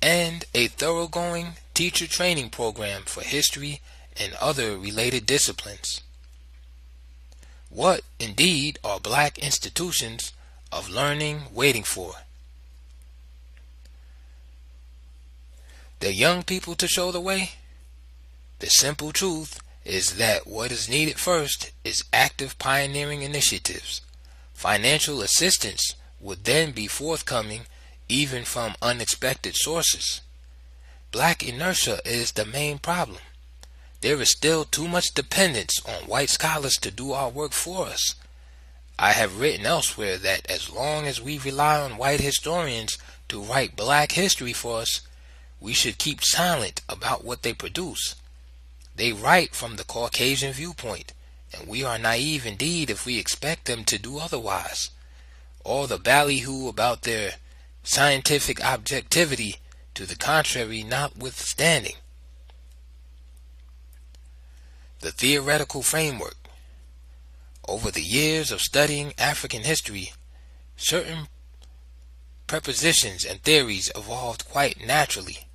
S1: And a thoroughgoing teacher training program for history and other related disciplines. What, indeed, are black institutions of learning waiting for? The young people to show the way? The simple truth is that what is needed first is active pioneering initiatives. Financial assistance would then be forthcoming even from unexpected sources. Black inertia is the main problem. There is still too much dependence on white scholars to do our work for us. I have written elsewhere that as long as we rely on white historians to write black history for us, we should keep silent about what they produce. They write from the Caucasian viewpoint, and we are naive indeed if we expect them to do otherwise. All the ballyhoo about their scientific objectivity to the contrary notwithstanding. The theoretical framework. Over the years of studying African history, certain prepositions and theories evolved quite naturally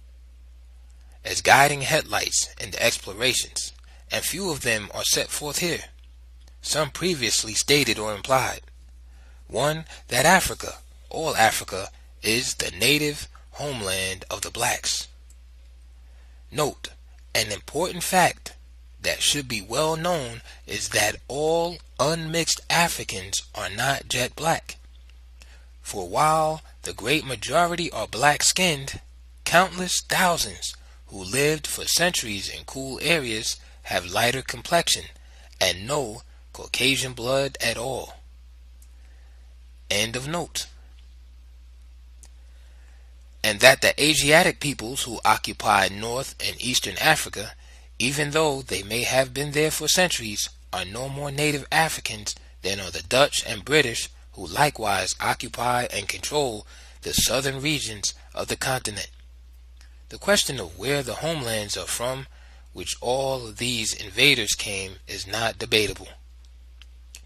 S1: as guiding headlights in the explorations, and few of them are set forth here, some previously stated or implied. 1. That Africa, all Africa, is the native homeland of the blacks. Note, an important fact that should be well known is that all unmixed Africans are not jet black. For while the great majority are black-skinned, countless thousands who lived for centuries in cool areas have lighter complexion and no Caucasian blood at all. End of note. and that the Asiatic peoples who occupy North and Eastern Africa, even though they may have been there for centuries, are no more native Africans than are the Dutch and British, who likewise occupy and control the southern regions of the continent. The question of where the homelands are from which all of these invaders came is not debatable.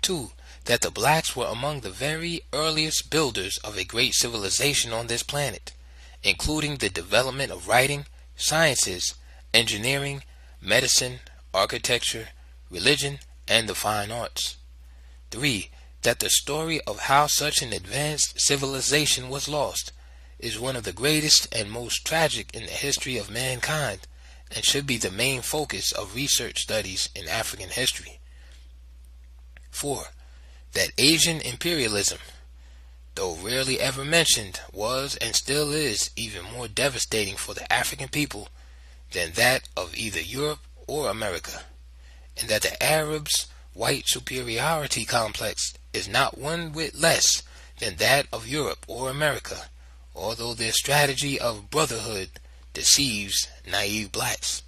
S1: 2. That the blacks were among the very earliest builders of a great civilization on this planet, including the development of writing, sciences, engineering, medicine, architecture, religion, and the fine arts. 3. That the story of how such an advanced civilization was lost is one of the greatest and most tragic in the history of mankind, and should be the main focus of research studies in African history. 4. That Asian imperialism, though rarely ever mentioned, was and still is even more devastating for the African people than that of either Europe or America, and that the Arabs' white superiority complex is not one whit less than that of Europe or America, although their strategy of brotherhood deceives naive blacks.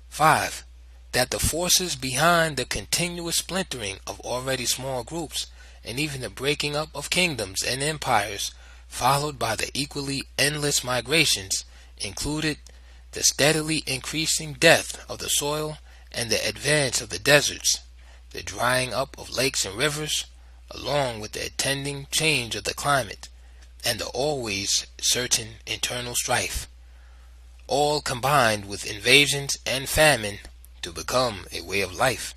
S1: 5. That the forces behind the continuous splintering of already small groups, and even the breaking up of kingdoms and empires, followed by the equally endless migrations, included the steadily increasing death of the soil and the advance of the deserts, the drying up of lakes and rivers, along with the attending change of the climate, and the always certain internal strife, all combined with invasions and famine to become a way of life.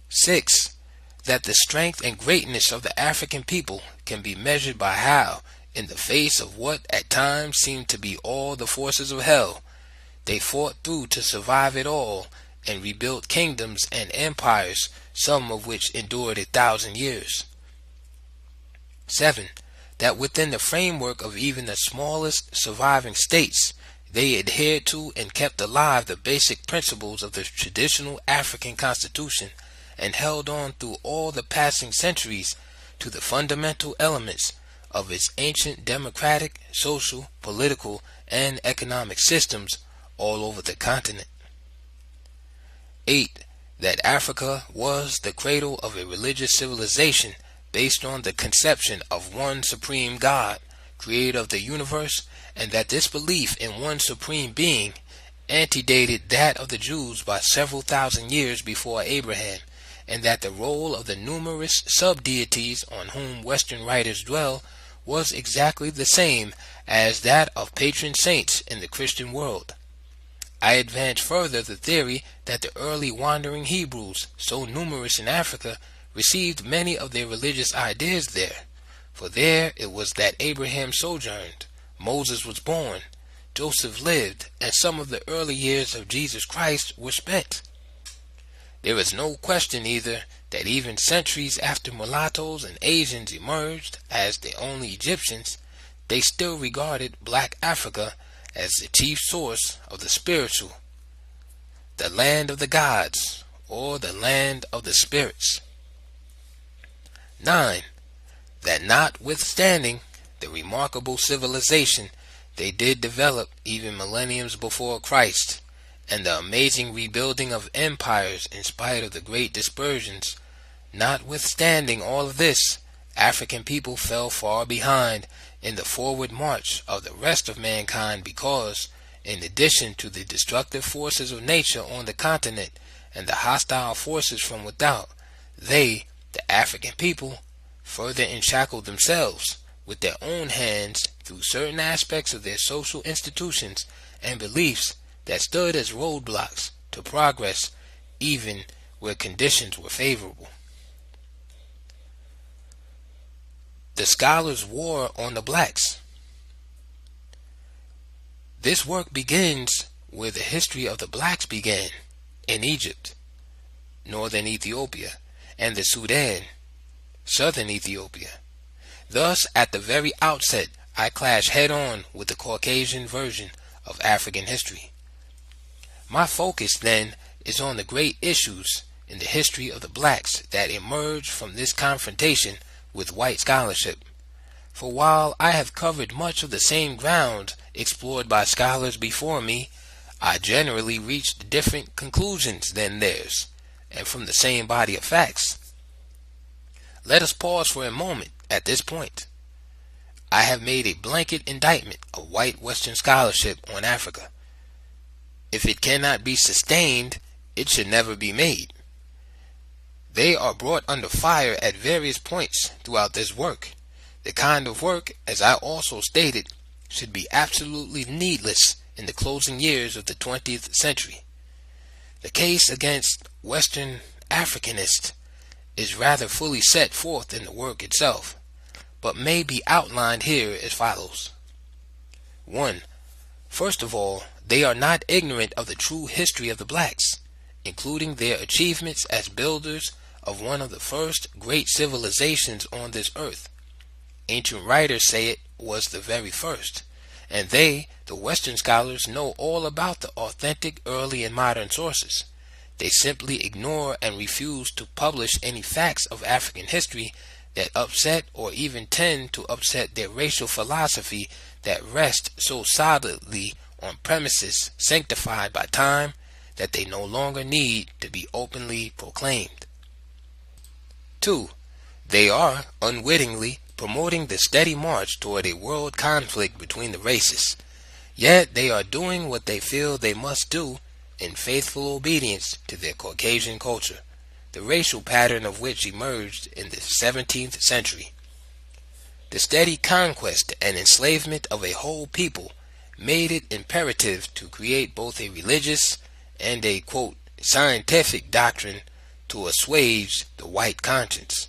S1: 6. That the strength and greatness of the African people can be measured by how, in the face of what at times seemed to be all the forces of hell, they fought through to survive it all and rebuilt kingdoms and empires, some of which endured 1,000 years. 7. That within the framework of even the smallest surviving states, they adhered to and kept alive the basic principles of the traditional African constitution, and held on through all the passing centuries to the fundamental elements of its ancient democratic, social, political, and economic systems all over the continent. 8. That Africa was the cradle of a religious civilization based on the conception of one supreme God, creator of the universe, and that this belief in one supreme being antedated that of the Jews by several thousand years before Abraham, and that the role of the numerous sub-deities on whom Western writers dwell was exactly the same as that of patron saints in the Christian world. I advance further the theory that the early wandering Hebrews, so numerous in Africa, received many of their religious ideas there, for there it was that Abraham sojourned, Moses was born, Joseph lived, and some of the early years of Jesus Christ were spent. There is no question either that even centuries after mulattoes and Asians emerged as the only Egyptians, they still regarded black Africa as the chief source of the spiritual, the land of the gods, or the land of the spirits. 9. That notwithstanding the remarkable civilization they did develop even millenniums before Christ, and the amazing rebuilding of empires in spite of the great dispersions, notwithstanding all of this, African people fell far behind in the forward march of the rest of mankind because, in addition to the destructive forces of nature on the continent and the hostile forces from without, they, the African people, further enshackled themselves with their own hands through certain aspects of their social institutions and beliefs that stood as roadblocks to progress even where conditions were favorable. The scholars' war on the blacks. This work begins where the history of the blacks began, in Egypt, northern Ethiopia, and the Sudan, southern Ethiopia. Thus, at the very outset, I clash head-on with the Caucasian version of African history. My focus, then, is on the great issues in the history of the blacks that emerge from this confrontation with white scholarship. For while I have covered much of the same ground explored by scholars before me, I generally reached different conclusions than theirs, and from the same body of facts. Let us pause for a moment at this point. I have made a blanket indictment of white Western scholarship on Africa. If it cannot be sustained, it should never be made. They are brought under fire at various points throughout this work. The kind of work, as I also stated, should be absolutely needless in the closing years of the 20th century. The case against Western Africanists is rather fully set forth in the work itself, but may be outlined here as follows. 1. First of all, they are not ignorant of the true history of the blacks, including their achievements as builders of one of the first great civilizations on this earth. Ancient writers say it was the very first, and they, the Western scholars, know all about the authentic early and modern sources. They simply ignore and refuse to publish any facts of African history that upset or even tend to upset their racial philosophy that rests so solidly on premises sanctified by time that they no longer need to be openly proclaimed. 2. They are, unwittingly, promoting the steady march toward a world conflict between the races. Yet they are doing what they feel they must do in faithful obedience to their Caucasian culture, the racial pattern of which emerged in the 17th century. The steady conquest and enslavement of a whole people made it imperative to create both a religious and a, quote, scientific doctrine to assuage the white conscience.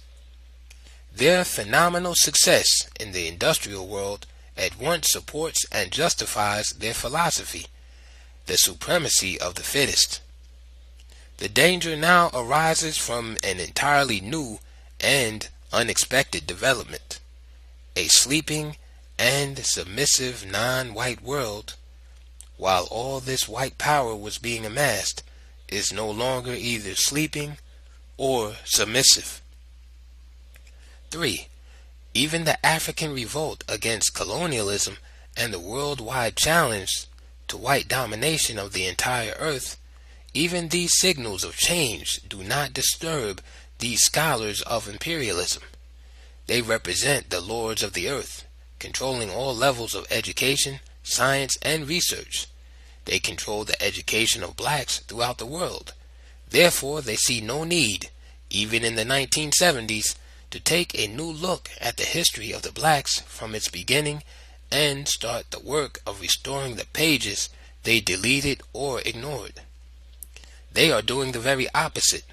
S1: Their phenomenal success in the industrial world at once supports and justifies their philosophy, the supremacy of the fittest. The danger now arises from an entirely new and unexpected development. A sleeping and submissive non-white world, while all this white power was being amassed, is no longer either sleeping or submissive. 3. Even the African revolt against colonialism and the worldwide challenge to white domination of the entire earth, even these signals of change do not disturb these scholars of imperialism. They represent the lords of the earth, controlling all levels of education, science, and research. They control the education of blacks throughout the world. Therefore, they see no need, even in the 1970s, to take a new look at the history of the blacks from its beginning and start the work of restoring the pages they deleted or ignored. They are doing the very opposite.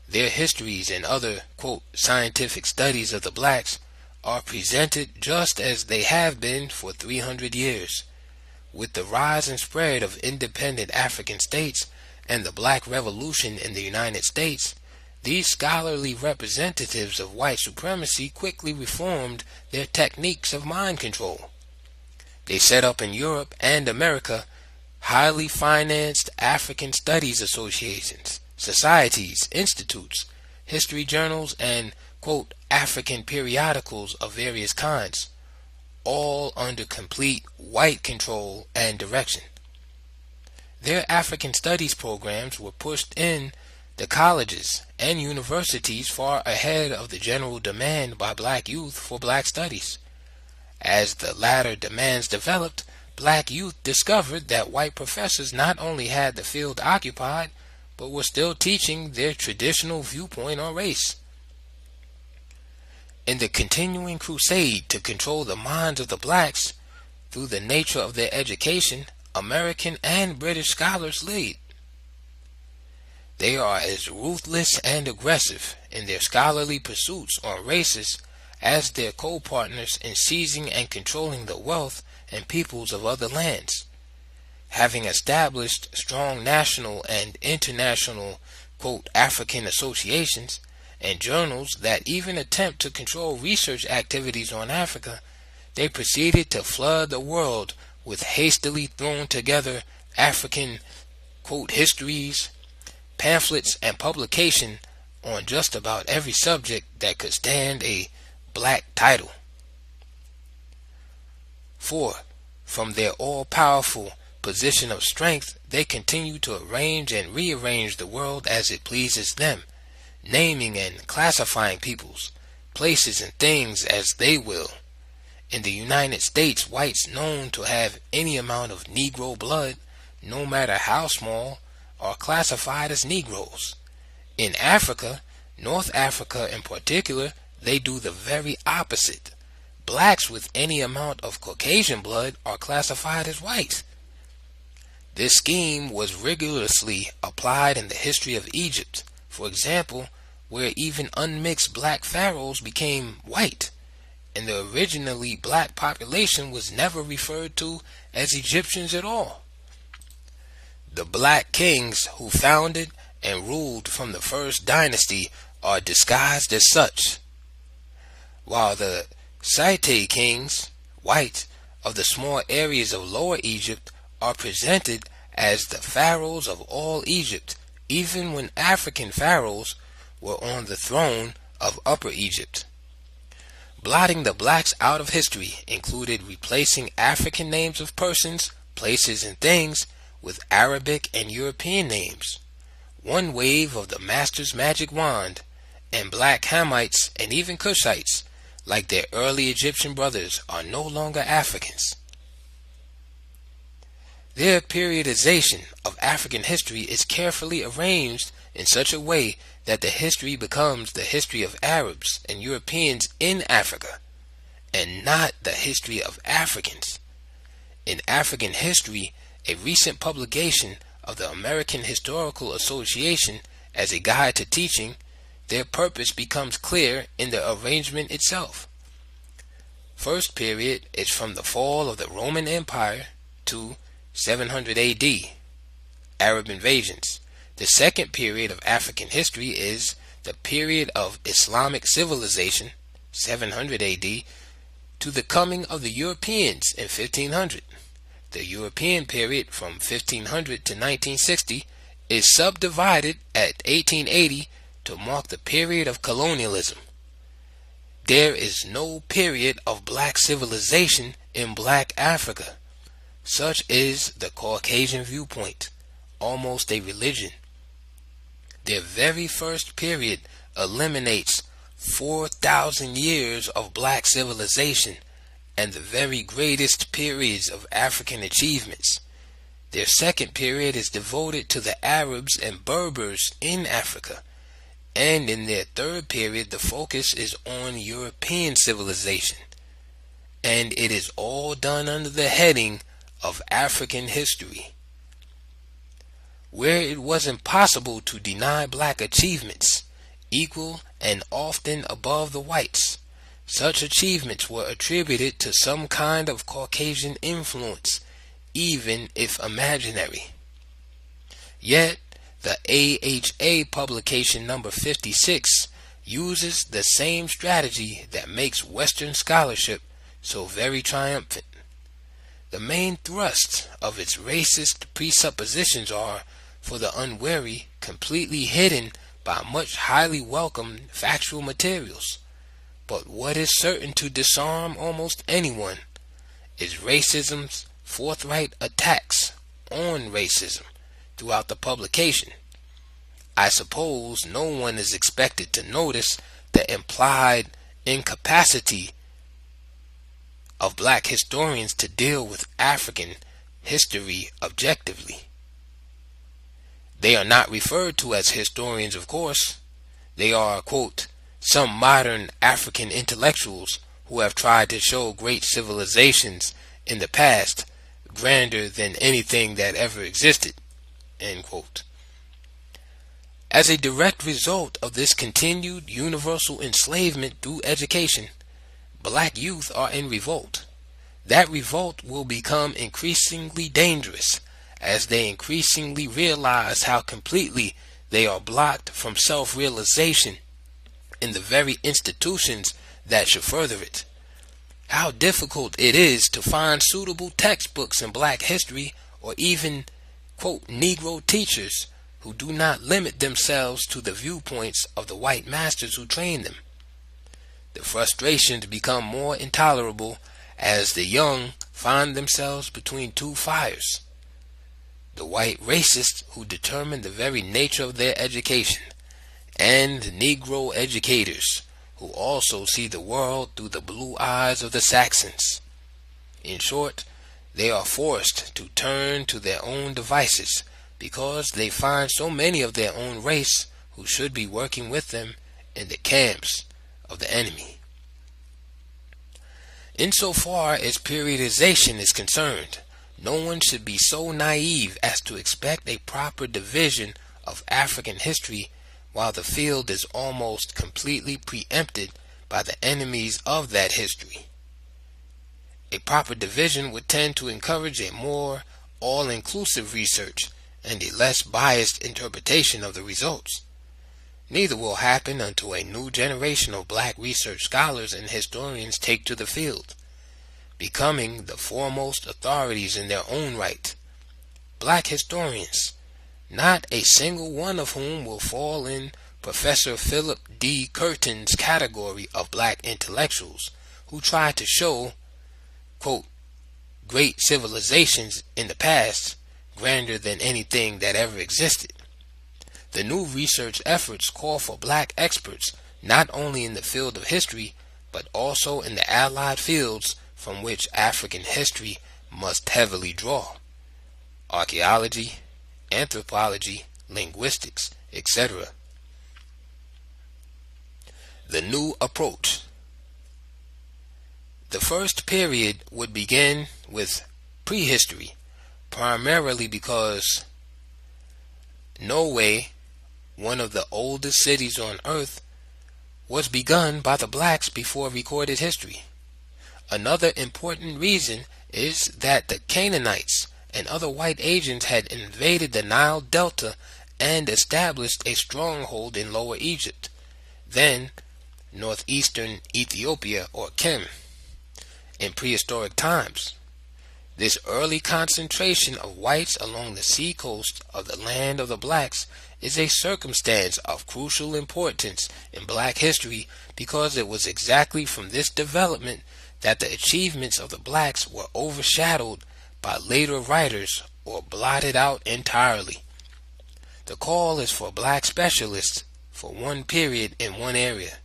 S1: Their histories and other, quote, scientific studies of the blacks are presented just as they have been for 300 years. With the rise and spread of independent African states and the Black Revolution in the United States, these scholarly representatives of white supremacy quickly reformed their techniques of mind control. They set up in Europe and America highly financed African studies associations, societies, institutes, history journals, and, quote, African periodicals of various kinds, all under complete white control and direction. Their African studies programs were pushed in the colleges and universities far ahead of the general demand by black youth for black studies. As the latter demands developed, black youth discovered that white professors not only had the field occupied, but were still teaching their traditional viewpoint on race. In the continuing crusade to control the minds of the blacks through the nature of their education, American and British scholars lead. They are as ruthless and aggressive in their scholarly pursuits on races as their co-partners in seizing and controlling the wealth and peoples of other lands. Having established strong national and international, quote, African associations and journals that even attempt to control research activities on Africa, they proceeded to flood the world with hastily thrown together African, quote, histories, pamphlets, and publication on just about every subject that could stand a black title. For, from their all-powerful position of strength, they continue to arrange and rearrange the world as it pleases them, naming and classifying peoples, places, and things as they will. In the United States, whites known to have any amount of Negro blood, no matter how small, are classified as Negroes. In Africa, North Africa in particular, they do the very opposite. Blacks with any amount of Caucasian blood are classified as whites. This scheme was rigorously applied in the history of Egypt, for example, where even unmixed black pharaohs became white, and the originally black population was never referred to as Egyptians at all. The black kings who founded and ruled from the first dynasty are disguised as such, while the Scythian kings, white, of the small areas of Lower Egypt are presented as the pharaohs of all Egypt, even when African pharaohs were on the throne of Upper Egypt. Blotting the blacks out of history included replacing African names of persons, places, and things with Arabic and European names. One wave of the master's magic wand, and black Hamites and even Cushites, like their early Egyptian brothers, are no longer Africans. Their periodization of African history is carefully arranged in such a way that the history becomes the history of Arabs and Europeans in Africa, and not the history of Africans. In African history, a recent publication of the American Historical Association as a guide to teaching, their purpose becomes clear in the arrangement itself. First period is from the fall of the Roman Empire to 700 AD, Arab invasions. The second period of African history is the period of Islamic civilization, 700 AD, to the coming of the Europeans in 1500. The European period from 1500 to 1960 is subdivided at 1880 to mark the period of colonialism. There is no period of black civilization in black Africa. Such is the Caucasian viewpoint, almost a religion. Their very first period eliminates 4,000 years of black civilization and the very greatest periods of African achievements. Their second period is devoted to the Arabs and Berbers in Africa, and in their third period the focus is on European civilization, and it is all done under the heading of African history. Where it was impossible to deny black achievements, equal and often above the whites, such achievements were attributed to some kind of Caucasian influence, even if imaginary. Yet, the AHA publication number 56 uses the same strategy that makes Western scholarship so very triumphant. The main thrust of its racist presuppositions are, for the unwary, completely hidden by much highly welcomed factual materials. But what is certain to disarm almost anyone is racism's forthright attacks on racism throughout the publication. I suppose no one is expected to notice the implied incapacity of black historians to deal with African history objectively. They are not referred to as historians, of course. They are, quote, some modern African intellectuals who have tried to show great civilizations in the past grander than anything that ever existed, end quote. As a direct result of this continued universal enslavement through education, black youth are in revolt. That revolt will become increasingly dangerous as they increasingly realize how completely they are blocked from self-realization in the very institutions that should further it. How difficult it is to find suitable textbooks in black history, or even, quote, Negro teachers who do not limit themselves to the viewpoints of the white masters who train them. The frustrations become more intolerable as the young find themselves between two fires: the white racists who determine the very nature of their education, and Negro educators who also see the world through the blue eyes of the Saxons. In short, they are forced to turn to their own devices because they find so many of their own race who should be working with them in the camps of the enemy. Insofar as periodization is concerned, no one should be so naive as to expect a proper division of African history while the field is almost completely preempted by the enemies of that history. A proper division would tend to encourage a more all-inclusive research and a less biased interpretation of the results. Neither will happen until a new generation of black research scholars and historians take to the field, becoming the foremost authorities in their own right. Black historians, not a single one of whom will fall in Professor Philip D. Curtin's category of black intellectuals who try to show, quote, great civilizations in the past grander than anything that ever existed. The new research efforts call for black experts not only in the field of history but also in the allied fields from which African history must heavily draw: archaeology, anthropology, linguistics, etc. The new approach. The first period would begin with prehistory, primarily because Norway, one of the oldest cities on earth, was begun by the blacks before recorded history. Another important reason is that the Canaanites and other white agents had invaded the Nile Delta and established a stronghold in Lower Egypt, then northeastern Ethiopia or Kem, in prehistoric times. This early concentration of whites along the seacoast of the land of the blacks is a circumstance of crucial importance in black history because it was exactly from this development that the achievements of the blacks were overshadowed by later writers or blotted out entirely. The call is for black specialists for one period in one area.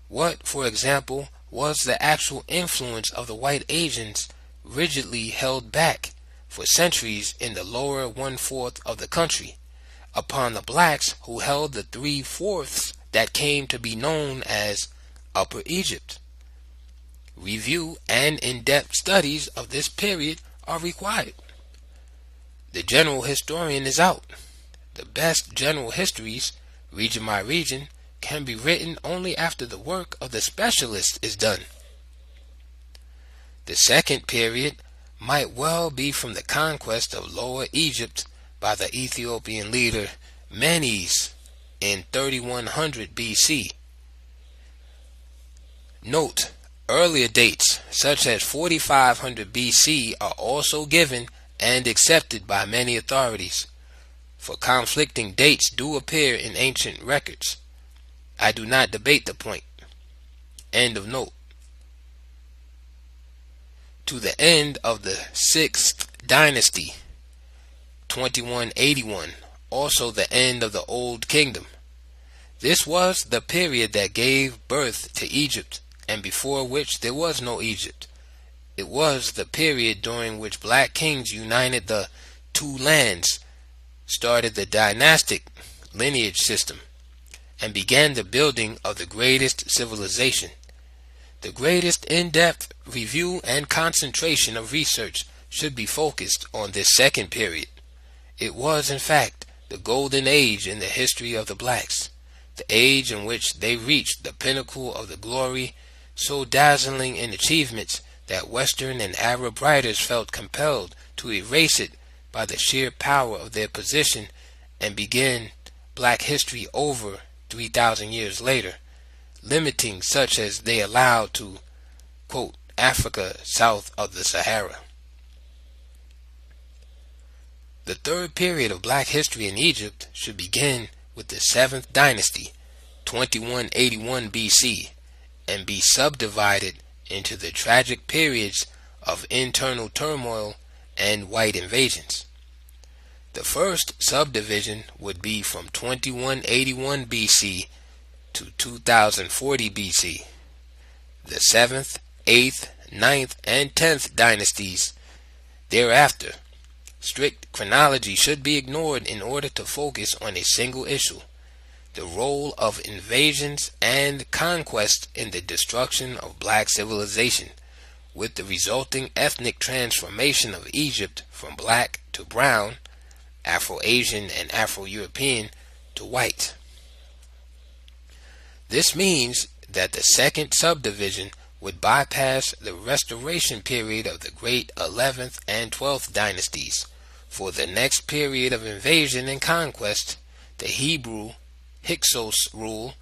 S1: What, for example, was the actual influence of the white agents rigidly held back for centuries in the lower one-fourth of the country upon the blacks who held the three-fourths that came to be known as Upper Egypt? Review and in-depth studies of this period are required. The general historian is out. The best general histories, region by region, can be written only after the work of the specialist is done. The second period might well be from the conquest of Lower Egypt by the Ethiopian leader Menes in 3100 BC. Note, earlier dates such as 4500 BC are also given and accepted by many authorities, for conflicting dates do appear in ancient records. I do not debate the point. End of note. To the end of the 6th dynasty, 2181, also the end of the Old Kingdom. This was the period that gave birth to Egypt, and before which there was no Egypt. It was the period during which black kings united the two lands, started the dynastic lineage system, and began the building of the greatest civilization. The greatest in-depth review and concentration of research should be focused on this second period. It was, in fact, the golden age in the history of the blacks, the age in which they reached the pinnacle of the glory so dazzling in achievements that Western and Arab writers felt compelled to erase it by the sheer power of their position and begin black history over 3,000 years later, limiting such as they allowed to, quote, Africa south of the Sahara. The third period of black history in Egypt should begin with the 7th dynasty, 2181 BC, and be subdivided into the tragic periods of internal turmoil and white invasions. The first subdivision would be from 2181 BC to 2040 BC. The 7th, 8th, 9th, and 10th dynasties thereafter. Strict chronology should be ignored in order to focus on a single issue: the role of invasions and conquest in the destruction of black civilization, with the resulting ethnic transformation of Egypt from black to brown, Afro-Asian and Afro-European to white. This means that the second subdivision would bypass the restoration period of the great 11th and 12th dynasties. For the next period of invasion and conquest, the Hebrew Hyksos rule,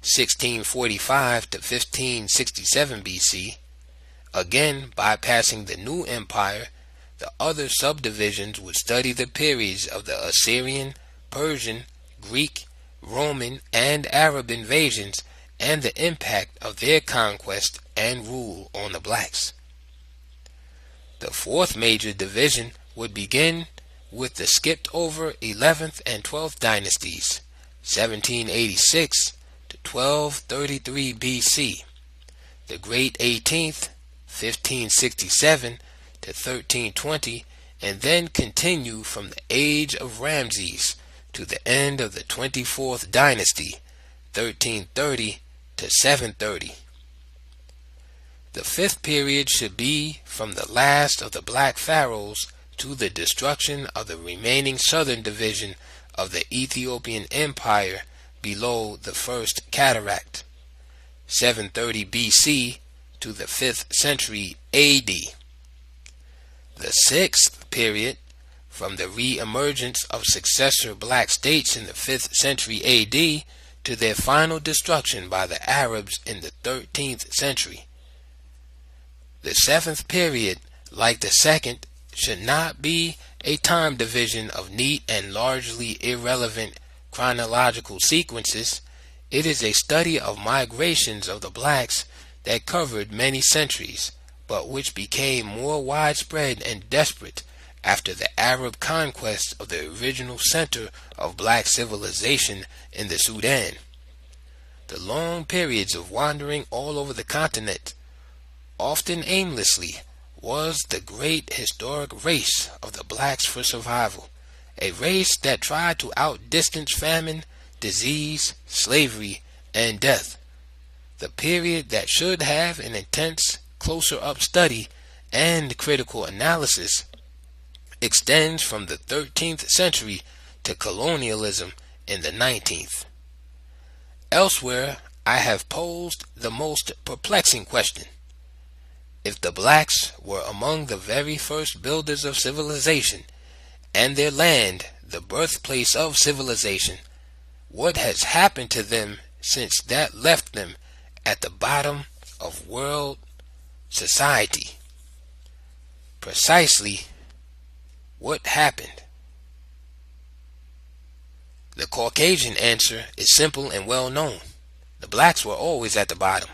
S1: 1645 to 1567 BC, again bypassing the new empire, the other subdivisions would study the periods of the Assyrian, Persian, Greek, Roman, and Arab invasions and the impact of their conquest and rule on the blacks. The fourth major division would begin with the skipped over 11th and 12th dynasties, 1786 to 1233 BC, the great 18th, 1567 to 1320, and then continue from the age of Ramses to the end of the 24th dynasty, 1330 to 730. The fifth period should be from the last of the black pharaohs to the destruction of the remaining southern division of the Ethiopian Empire below the First Cataract, 730 BC to the 5th century AD. The sixth period, from the re-emergence of successor black states in the 5th century AD to their final destruction by the Arabs in the 13th century. The seventh period, like the second, should not be a time division of neat and largely irrelevant chronological sequences. It is a study of migrations of the blacks that covered many centuries, but which became more widespread and desperate after the Arab conquest of the original center of black civilization in the Sudan. The long periods of wandering all over the continent, often aimlessly, was the great historic race of the blacks for survival, a race that tried to outdistance famine, disease, slavery, and death. The period that should have an intense, closer-up study and critical analysis extends from the 13th century to colonialism in the 19th. Elsewhere, I have posed the most perplexing question. If the blacks were among the very first builders of civilization, and their land the birthplace of civilization, what has happened to them since that left them at the bottom of world society? Precisely what happened? The Caucasian answer is simple and well known. The blacks were always at the bottom.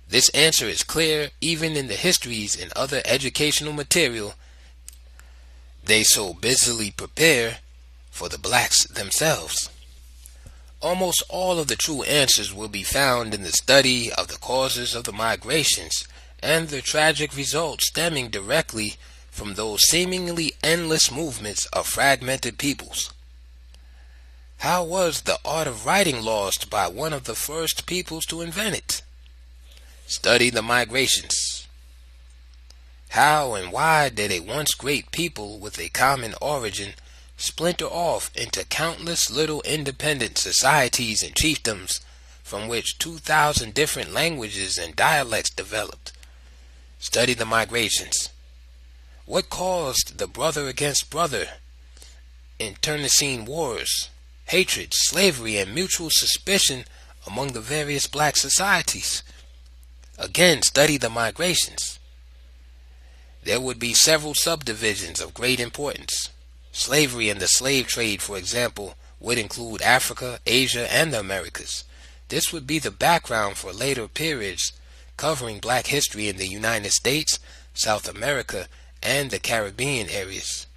S1: This answer is clear even in the histories and other educational material they so busily prepare for the blacks themselves. Almost all of the true answers will be found in the study of the causes of the migrations and the tragic results stemming directly from those seemingly endless movements of fragmented peoples. How was the art of writing lost by one of the first peoples to invent it? Study the migrations. How and why did a once great people with a common origin splinter off into countless little independent societies and chiefdoms from which 2,000 different languages and dialects developed? Study the migrations. What caused the brother against brother, internecine wars, hatred, slavery, and mutual suspicion among the various black societies? Again, study the migrations. There would be several subdivisions of great importance. Slavery and the slave trade, for example, would include Africa, Asia, and the Americas. This would be the background for later periods covering black history in the United States, South America, and the Caribbean areas.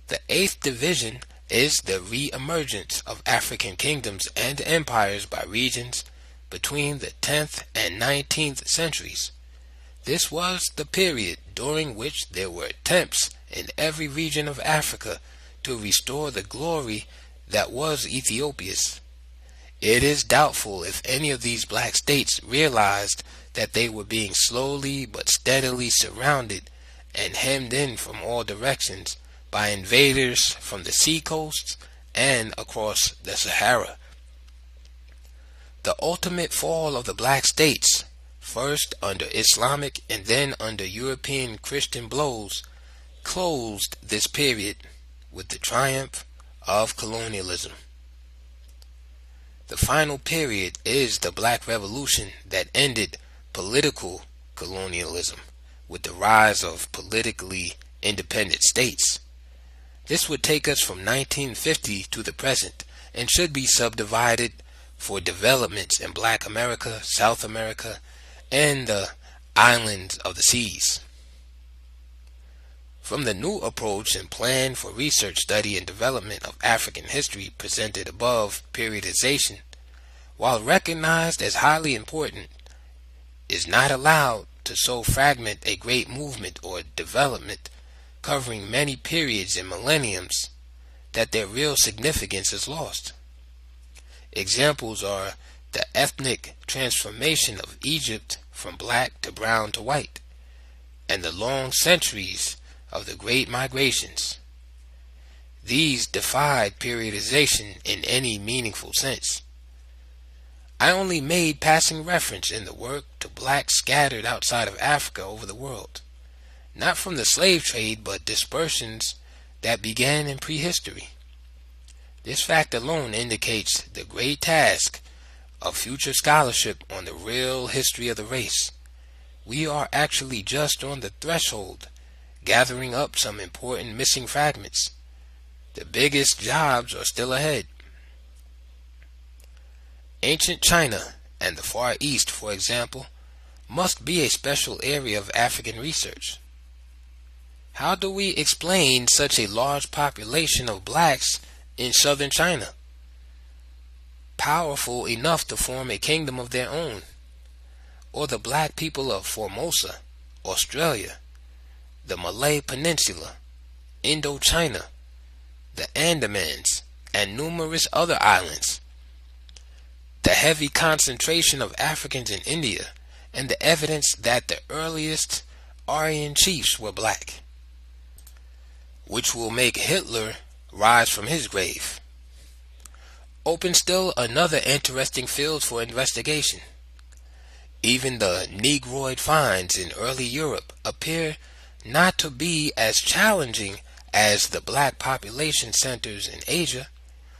S1: The 8th division is the re-emergence of African kingdoms and empires by regions between the 10th and 19th centuries. This was the period during which there were attempts in every region of Africa to restore the glory that was Ethiopia's. It is doubtful if any of these black states realized that they were being slowly but steadily surrounded and hemmed in from all directions by invaders from the seacoasts and across the Sahara. The ultimate fall of the black states, first under Islamic and then under European Christian blows, closed this period with the triumph of colonialism. The final period is the Black Revolution that ended political colonialism with the rise of politically independent states. This would take us from 1950 to the present and should be subdivided for developments in Black America, South America, and the islands of the seas. From the new approach and plan for research, study, and development of African history presented above, periodization, while recognized as highly important, is not allowed to so fragment a great movement or development covering many periods and millenniums that their real significance is lost. Examples are the ethnic transformation of Egypt from black to brown to white, and the long centuries of the great migrations. These defied periodization in any meaningful sense. I only made passing reference in the work to blacks scattered outside of Africa over the world, not from the slave trade but dispersions that began in prehistory. This fact alone indicates the great task of future scholarship on the real history of the race. We are actually just on the threshold, gathering up some important missing fragments. The biggest jobs are still ahead. Ancient China and the Far East, for example, must be a special area of African research. How do we explain such a large population of blacks in southern China, powerful enough to form a kingdom of their own, or the black people of Formosa, Australia, the Malay Peninsula, Indochina, the Andamans, and numerous other islands? The heavy concentration of Africans in India, and the evidence that the earliest Aryan chiefs were black, which will make Hitler rise from his grave, open still another interesting field for investigation. Even the Negroid finds in early Europe appear not to be as challenging as the black population centers in Asia,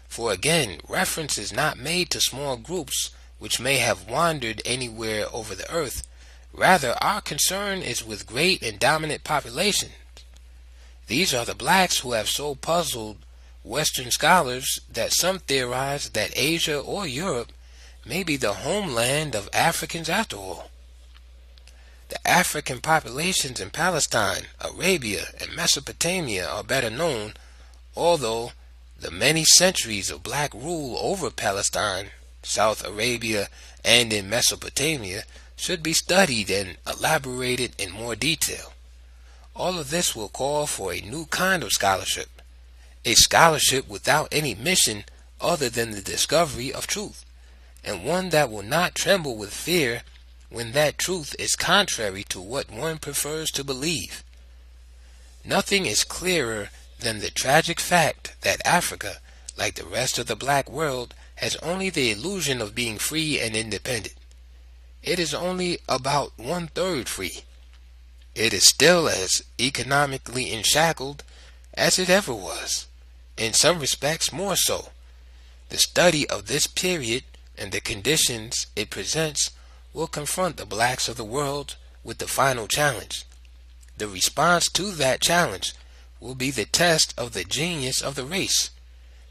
S1: for again, reference is not made to small groups which may have wandered anywhere over the earth. Rather, our concern is with great and dominant populations. These are the blacks who have so puzzled Western scholars that some theorize that Asia or Europe may be the homeland of Africans after all. The African populations in Palestine, Arabia, and Mesopotamia are better known, although the many centuries of black rule over Palestine, South Arabia, and in Mesopotamia should be studied and elaborated in more detail. All of this will call for a new kind of scholarship, a scholarship without any mission other than the discovery of truth, and one that will not tremble with fear when that truth is contrary to what one prefers to believe. Nothing is clearer than the tragic fact that Africa, like the rest of the black world, has only the illusion of being free and independent. It is only about 1/3 free. It is still as economically enshackled as it ever was, in some respects more so. The study of this period and the conditions it presents will confront the blacks of the world with the final challenge. The response to that challenge will be the test of the genius of the race.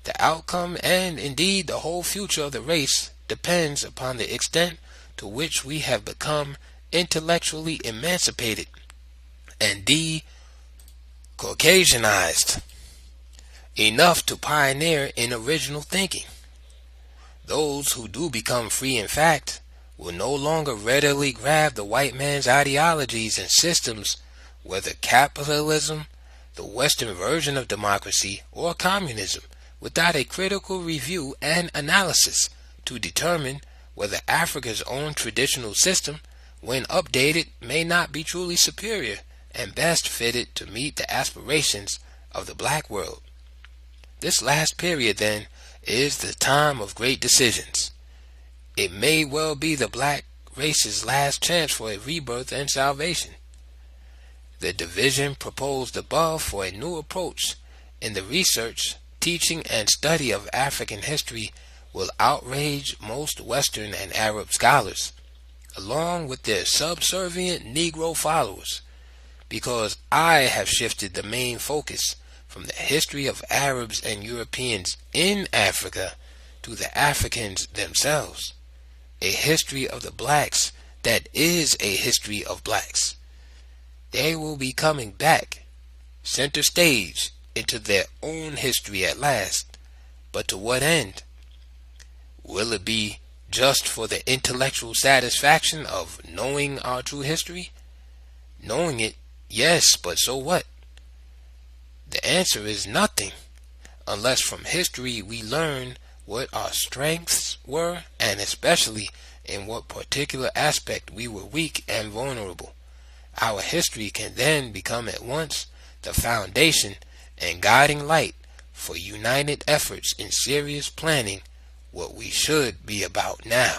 S1: The outcome and indeed the whole future of the race depends upon the extent to which we have become intellectually emancipated and de-Caucasianized enough to pioneer in original thinking. Those who do become free in fact will no longer readily grab the white man's ideologies and systems, whether capitalism, the Western version of democracy, or communism, without a critical review and analysis to determine whether Africa's own traditional system, when updated, may not be truly superior and best fitted to meet the aspirations of the black world. This last period, then, is the time of great decisions. It may well be the black race's last chance for a rebirth and salvation. The division proposed above for a new approach in the research, teaching, and study of African history will outrage most Western and Arab scholars, along with their subservient Negro followers, because I have shifted the main focus from the history of Arabs and Europeans in Africa to the Africans themselves, a history of the blacks that is a history of blacks. They will be coming back, center stage, into their own history at last. But to what end? Will it be just for the intellectual satisfaction of knowing our true history? Knowing it, yes, but so what? The answer is nothing, unless from history we learn what our strengths were, and especially in what particular aspect we were weak and vulnerable. Our history can then become at once the foundation and guiding light for united efforts in serious planning what we should be about now.